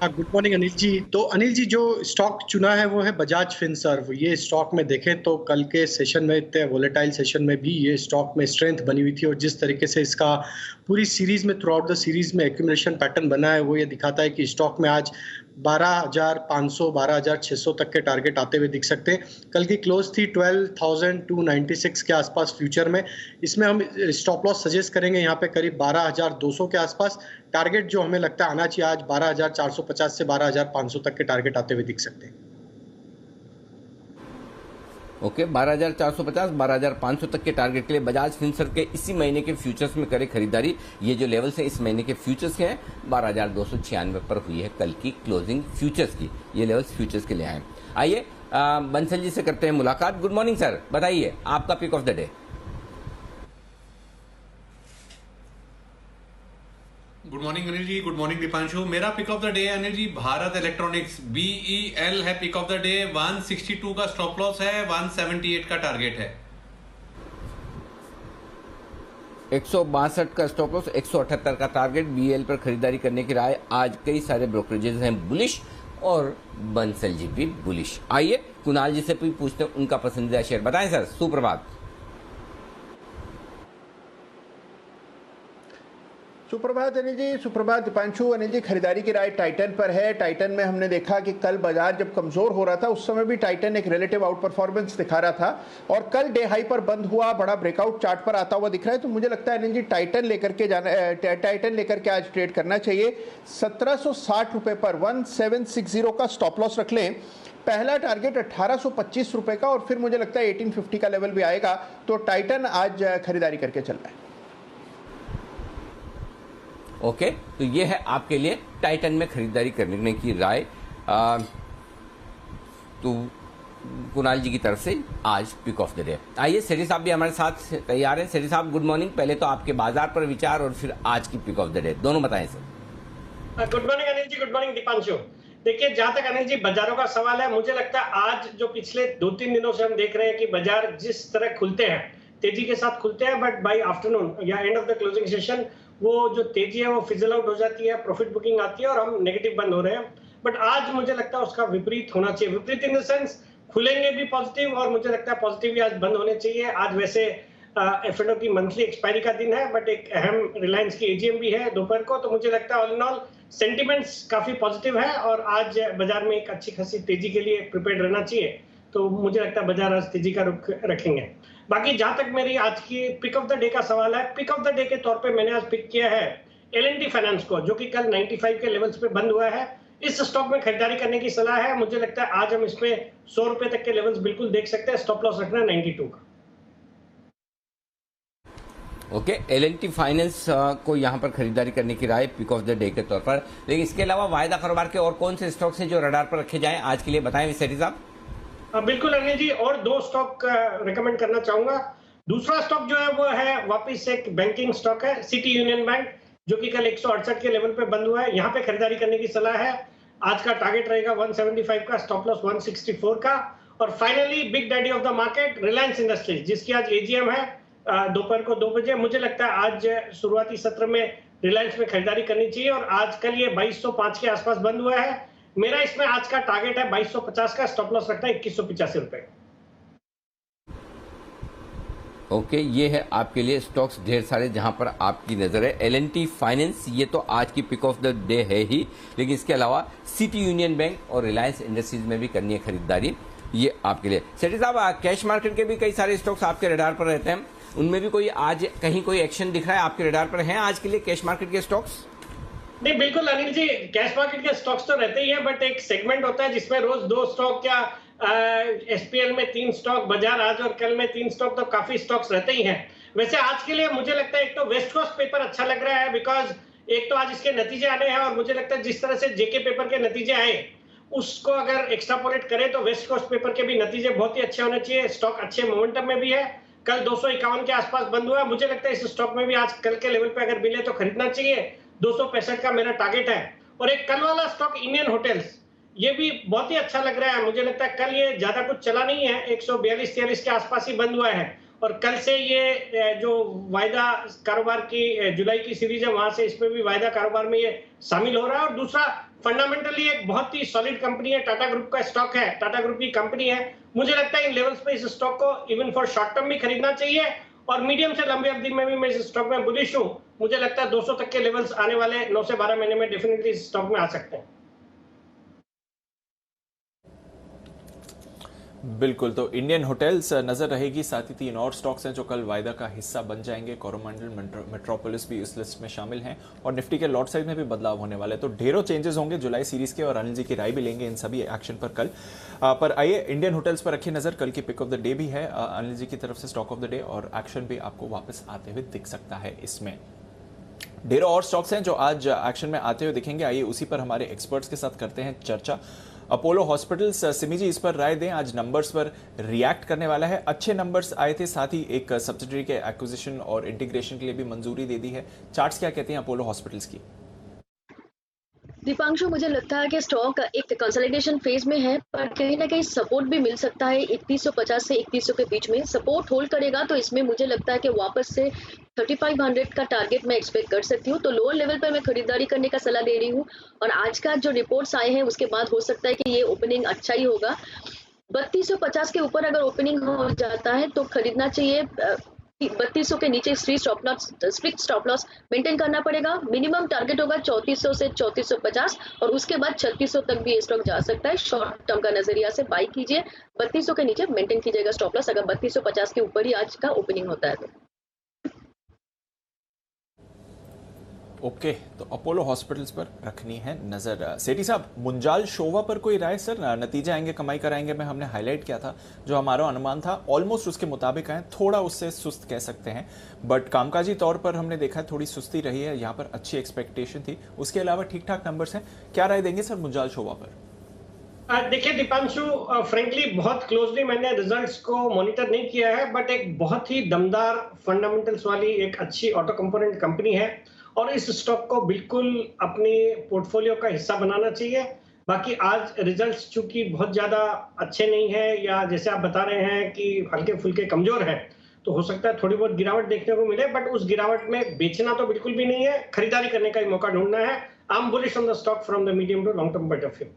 गुड मॉर्निंग अनिल जी। तो अनिल जी जो स्टॉक चुना है वो है बजाज फिनसर्व। ये स्टॉक में देखें तो कल के सेशन में, इतने वोलेटाइल सेशन में भी ये स्टॉक में स्ट्रेंथ बनी हुई थी और जिस तरीके से इसका पूरी सीरीज में थ्रू आउट द सीरीज में एक्यूमुलेशन पैटर्न बना है वो ये दिखाता है कि स्टॉक में आज 12,500 12,600 तक के टारगेट आते हुए दिख सकते हैं। कल की क्लोज थी 12,296 के आसपास फ्यूचर में। इसमें हम स्टॉप लॉस सजेस्ट करेंगे यहाँ पे करीब 12,200 के आसपास। टारगेट जो हमें लगता है आना चाहिए आज 12,450 से 12,500 तक के टारगेट आते हुए दिख सकते हैं। ओके, 12,450 12,500 तक के टारगेट के लिए बजाज फिनसर्व के इसी महीने के फ्यूचर्स में करें खरीदारी। ये जो लेवल्स हैं इस महीने के फ्यूचर्स के हैं, 12,296 पर हुई है कल की क्लोजिंग फ्यूचर्स की। ये लेवल्स फ्यूचर्स के लिए आए। आइए बंसल जी से करते हैं मुलाकात। गुड मॉर्निंग सर, बताइए आपका pick of the day. Good morning Anil ji, good morning Deepanshu. मेरा pick of the day Anil ji Bharat electronics BEL है पिक ऑफ द डे। 162 का स्टॉप लॉस है, 178 का टारगेट है। 162 का स्टॉप लॉस, 178 का टारगेट। BEL पर खरीदारी करने की राय। आज कई सारे ब्रोकरेजेस हैं बुलिश और बंसल जी भी बुलिश। आइए कुणाल जी से भी पूछते हैं उनका पसंदीदा शेयर। बताएं सर, सुप्रभात। सुप्रभात अनिल जी, सुप्रभात दीपांशु। अनिल जी खरीदारी की राय टाइटन पर है। टाइटन में हमने देखा कि कल बाजार जब कमजोर हो रहा था उस समय भी टाइटन एक रिलेटिव आउट परफॉर्मेंस दिखा रहा था और कल डे हाई पर बंद हुआ, बड़ा ब्रेकआउट चार्ट पर आता हुआ दिख रहा है। तो मुझे लगता है अनिल जी टाइटन लेकर के आज ट्रेड करना चाहिए। 1760 रुपए पर 1760 का स्टॉप लॉस रख लें। पहला टारगेट 1825 रुपए का और फिर मुझे लगता है 1850 का लेवल भी आएगा। तो टाइटन आज खरीदारी करके चल रहा है। ओके, तो ये है आपके लिए टाइटन में खरीदारी करने की राय। तो कुणाल जी की तरफ से आज पिक ऑफ द डे। आइए सेठी साहब भी हमारे साथ तैयार हैं। सेठी साहब गुड मॉर्निंग। पहले तो आपके बाजार पर विचार और फिर आज की पिक ऑफ द डे दोनों बताएं sir. Good morning Anil ji, good morning Deepanshu. देखिए जहां तक अनिल जी बाजारों का सवाल है, मुझे लगता है आज जो पिछले 2-3 दिनों से हम देख रहे हैं कि बाजार जिस तरह खुलते हैं तेजी के साथ खुलते हैं, बट बाय आफ्टरनून या end of the closing session वो जो तेजी है वो फिजल आउट हो जाती है, प्रॉफिट बुकिंग आती है और हम नेगेटिव बंद हो रहे हैं। बट आज मुझे लगता है उसका विपरीत होना चाहिए। विपरीत इन द सेंस खुलेंगे भी पॉजिटिव और मुझे लगता है पॉजिटिव भी आज बंद होने चाहिए। आज वैसे F&O की मंथली एक्सपायरी का दिन है, बट एक अहम रिलायंस की AGM भी है दोपहर को। तो मुझे लगता है ऑल इन ऑल सेंटिमेंट्स काफी पॉजिटिव है और आज बाजार में एक अच्छी खासी तेजी के लिए प्रिपेयर्ड रहना चाहिए। तो मुझे लगता है बाजार आज तेजी का रुख रखेंगे। बाकी जहां तक मेरी आज की पिक ऑफ द डे का सवाल है, पिक ऑफ द डे के तौर पे मैंने आज पिक किया है L&T फाइनेंस को, जो कि कल 95 के लेवल्स पे बंद हुआ है। इस स्टॉक में खरीदारी करने की सलाह है। मुझे लगता है आज हम इस पे 100 रुपए तक के लेवल्स बिल्कुल देख सकते हैं। स्टॉप लॉस रखना है 92 का। ओके, L&T फाइनेंस को यहाँ पर खरीदारी करने की राय पिक ऑफ द डे के तौर पर। लेकिन इसके अलावा वायदा कारोबार के और कौन से स्टॉक्स हैं जो रडार पर रखे जाएं आज के लिए, बताएं सेठी साहब। बिल्कुल अनिल जी, और 2 स्टॉक रिकमेंड करना चाहूंगा। दूसरा स्टॉक जो है वो है वापिस एक बैंकिंग स्टॉक है, सिटी यूनियन बैंक, जो कि कल 168 के लेवल पे बंद हुआ है। यहाँ पे खरीदारी करने की सलाह है। आज का टारगेट रहेगा 175 का, स्टॉप लॉस 164 का। और finally big daddy of the market Reliance industries, जिसकी आज एजीएम है दोपहर को 2 बजे। मुझे लगता है आज शुरुआती सत्र में रिलायंस में खरीदारी करनी चाहिए और आजकल ये 2205 के आसपास बंद हुआ है। मेरा इसमें आज का टारगेट है 2250 का, स्टॉप लॉस रखता है 2185 रुपए। ओके, ये है आपके लिए स्टॉक्स ढेर सारे जहां पर आपकी नजर है। L&T फाइनेंस ये तो आज की पिक ऑफ द डे है ही, लेकिन इसके अलावा सिटी यूनियन बैंक और रिलायंस इंडस्ट्रीज में भी करनी है खरीदारी, ये आपके लिए। सेठी साहब, कैश मार्केट के भी कई सारे स्टॉक्स आपके रडार पर रहते हैं, उनमें भी कोई आज कहीं कोई एक्शन दिख रहा है आपके रडार पर? हैं आज के लिए कैश मार्केट के स्टॉक्स? नहीं, बिल्कुल अनिल जी, कैश मार्केट के स्टॉक्स तो रहते ही है, बट एक सेगमेंट होता है जिसमें रोज 2 स्टॉक या एसपीएल में 3 स्टॉक, बाजार आज और कल में 3 स्टॉक, तो काफी स्टॉक्स रहते ही हैं। वैसे आज के लिए मुझे लगता है एक तो वेस्ट कोस्ट पेपर अच्छा लग रहा है, बिकॉज एक तो आज इसके नतीजे आने हैं और मुझे लगता है जिस तरह से जेके पेपर के नतीजे आए उसको अगर एक्स्ट्रापोलेट करें तो वेस्ट कोस्ट पेपर के भी नतीजे बहुत ही अच्छे होने चाहिए। स्टॉक अच्छे मोमेंटम में भी है, कल 251 के आसपास बंद हुआ है। मुझे लगता है इस स्टॉक में भी आज कल के लेवल पे अगर मिले तो खरीदना चाहिए। 265 का मेरा टारगेट है। और एक कल वाला स्टॉक इंडियन होटल्स, ये भी बहुत ही अच्छा लग रहा है। मुझे लगता है कल ये ज्यादा कुछ चला नहीं है, 142-43 के आसपास ही बंद हुआ है और कल से ये जो वायदा कारोबार की जुलाई की सीरीज है वहां से इसमें भी वायदा कारोबार में ये शामिल हो रहा है। और दूसरा फंडामेंटली एक बहुत ही सॉलिड कंपनी है, टाटा ग्रुप का स्टॉक है, टाटा ग्रुप की कंपनी है। मुझे लगता है इन लेवल्स पे इस स्टॉक को इवन फॉर शॉर्ट टर्म भी खरीदना चाहिए और मीडियम से लंबी अवधि में भी मैं इस स्टॉक में बुलिश हूं। मुझे लगता है 200 तक के लेवल्स आने वाले 9 से 12 महीने में डेफिनेटली इस स्टॉक में आ सकते हैं। बिल्कुल, तो इंडियन होटल्स नजर रहेगी, साथ ही 3 और स्टॉक्स हैं जो कल वायदा का हिस्सा बन जाएंगे। कोरोमंडल, मेट्रोपोलिस भी इस लिस्ट में शामिल हैं और निफ्टी के लॉट साइज में भी बदलाव होने वाले, तो ढेरों चेंजेस होंगे जुलाई सीरीज के और अनिल जी की राय भी लेंगे इन सभी एक्शन पर कल। पर आइए इंडियन होटल्स पर रखी नजर, कल की पिक ऑफ द डे भी है अनिल जी की तरफ से स्टॉक ऑफ द डे और एक्शन भी आपको वापस आते हुए दिख सकता है। इसमें ढेरों और स्टॉक्स हैं जो आज एक्शन में आते हुए दिखेंगे। आइए उसी पर हमारे एक्सपर्ट्स के साथ करते हैं चर्चा। अपोलो हॉस्पिटल्स, सिमी जी इस पर राय दें, आज नंबर्स पर रिएक्ट करने वाला है। अच्छे नंबर्स आए थे, साथ ही एक सब्सिडरी के एक्विजिशन और इंटीग्रेशन के लिए भी मंजूरी दे दी है। चार्ट्स क्या कहते हैं अपोलो हॉस्पिटल्स की? दीपांशु, मुझे लगता है कि स्टॉक एक कंसोलिडेशन फेज में है, पर कहीं ना कहीं सपोर्ट भी मिल सकता है 3150 से 3100 के बीच में। सपोर्ट होल्ड करेगा तो इसमें मुझे लगता है कि वापस से 3500 का टारगेट मैं एक्सपेक्ट कर सकती हूँ। तो लोअर लेवल पर मैं खरीदारी करने का सलाह दे रही हूँ और आज का जो रिपोर्ट्स आए हैं उसके बाद हो सकता है कि ये ओपनिंग अच्छा ही होगा। 3250 के ऊपर अगर ओपनिंग हो जाता है तो खरीदना चाहिए। 3200 के नीचे स्ट्रिक्ट स्टॉप लॉस मेंटेन करना पड़ेगा। मिनिमम टारगेट होगा 3400 से 3450 और उसके बाद 3600 तक भी ये स्टॉक जा सकता है। शॉर्ट टर्म का नजरिया से बाई कीजिए, 3200 के नीचे मेंटेन कीजिएगा स्टॉप लॉस अगर 3250 के ऊपर ही आज का ओपनिंग होता है तो। ओके, तो अपोलो हॉस्पिटल्स पर रखनी है नजर। सेठी साहब, मुंजाल शोवा पर कोई राय? सर नतीजे आएंगे, कमाई कराएंगे में हमने हाईलाइट किया था, जो हमारा अनुमान था ऑलमोस्ट उसके मुताबिक आए, थोड़ा उससे सुस्त कह सकते हैं, बट कामकाजी तौर पर हमने देखा है थोड़ी सुस्ती रही है, यहाँ पर अच्छी एक्सपेक्टेशन थी, उसके अलावा ठीक ठाक नंबर्स हैं। क्या राय देंगे सर मुंजाल शोवा पर? देखिए दीपांशु, फ्रेंकली बहुत क्लोजली मैंने रिजल्ट्स को मॉनिटर नहीं किया है, बट एक बहुत ही दमदार फंडामेंटल्स वाली एक अच्छी ऑटो कंपोनेंट कंपनी है और इस स्टॉक को बिल्कुल अपने पोर्टफोलियो का हिस्सा बनाना चाहिए। बाकी आज रिजल्ट्स चूंकि बहुत ज्यादा अच्छे नहीं है या जैसे आप बता रहे हैं कि हल्के फुल्के कमजोर है, तो हो सकता है थोड़ी बहुत गिरावट देखने को मिले, बट उस गिरावट में बेचना तो बिल्कुल भी नहीं है, खरीदारी करने का ही मौका ढूंढना है। I am bullish on the stock from the medium to long term point of view.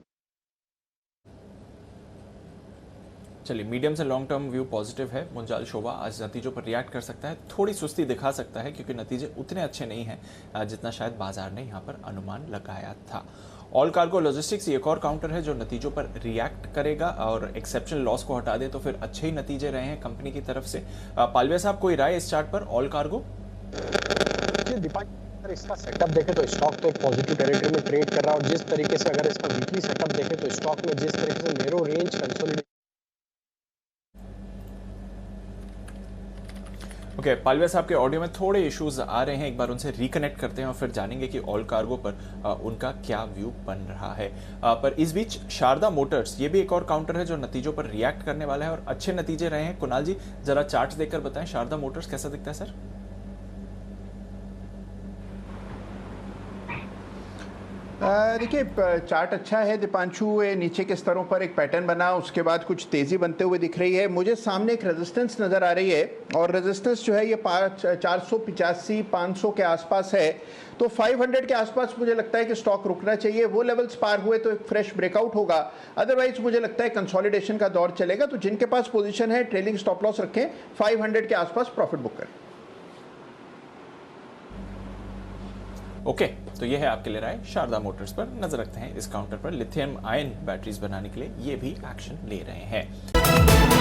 चलिए, मीडियम से लॉन्ग टर्म व्यू पॉजिटिव है। मुंजाल शोभा आज नतीजों पर रिएक्ट कर सकता है, थोड़ी सुस्ती दिखा सकता है क्योंकि नतीजे उतने अच्छे नहीं हैं जितना शायद बाजार ने यहाँ पर अनुमान लगाया था। ऑल कार्गो लॉजिस्टिक्स एक और काउंटर है जो नतीजों पर रिएक्ट करेगा और एक्सेप्शनल लॉस को हटा दे तो फिर अच्छे ही नतीजे रहे हैं कंपनी की तरफ से। पालवे साहब, कोई राय इस चार्ट पर ऑल कार्गो? अगर इसका सेटअप देखें तो स्टॉक तो एक पॉजिटिव टेरिटरी में ट्रेड कर रहा है और जिस तरीके से अगर इसका वीकली सेटअप देखें तो स्टॉक में जिस तरीके से narrow range consolidation okay, Palve साहब के ऑडियो में थोड़े इश्यूज आ रहे हैं, एक बार उनसे रिकनेक्ट करते हैं और फिर जानेंगे कि ऑल कार्गो पर उनका क्या व्यू बन रहा है। पर इस बीच शारदा मोटर्स ये भी एक और काउंटर है जो नतीजों पर रिएक्ट करने वाला है और अच्छे नतीजे रहे हैं। कुणाल जी जरा चार्ट्स देखकर बताएं शारदा मोटर्स कैसा दिखता है सर? देखिए चार्ट अच्छा है दीपांशु, नीचे के स्तरों पर एक पैटर्न बना, उसके बाद कुछ तेजी बनते हुए दिख रही है। मुझे सामने एक रेजिस्टेंस नज़र आ रही है और रेजिस्टेंस जो है ये 485 500 के आसपास है, तो 500 के आसपास मुझे लगता है कि स्टॉक रुकना चाहिए। वो लेवल्स पार हुए तो एक फ्रेश ब्रेकआउट होगा, अदरवाइज मुझे लगता है कंसोलिडेशन का दौर चलेगा। तो जिनके पास पोजीशन है ट्रेलिंग स्टॉप लॉस रखें, 500 के आसपास प्रॉफिट बुक करें। ओके, तो ये है आपके लिए राय। शारदा मोटर्स पर नजर रखते हैं। इस काउंटर पर लिथियम आयन बैटरीज बनाने के लिए ये भी एक्शन ले रहे हैं।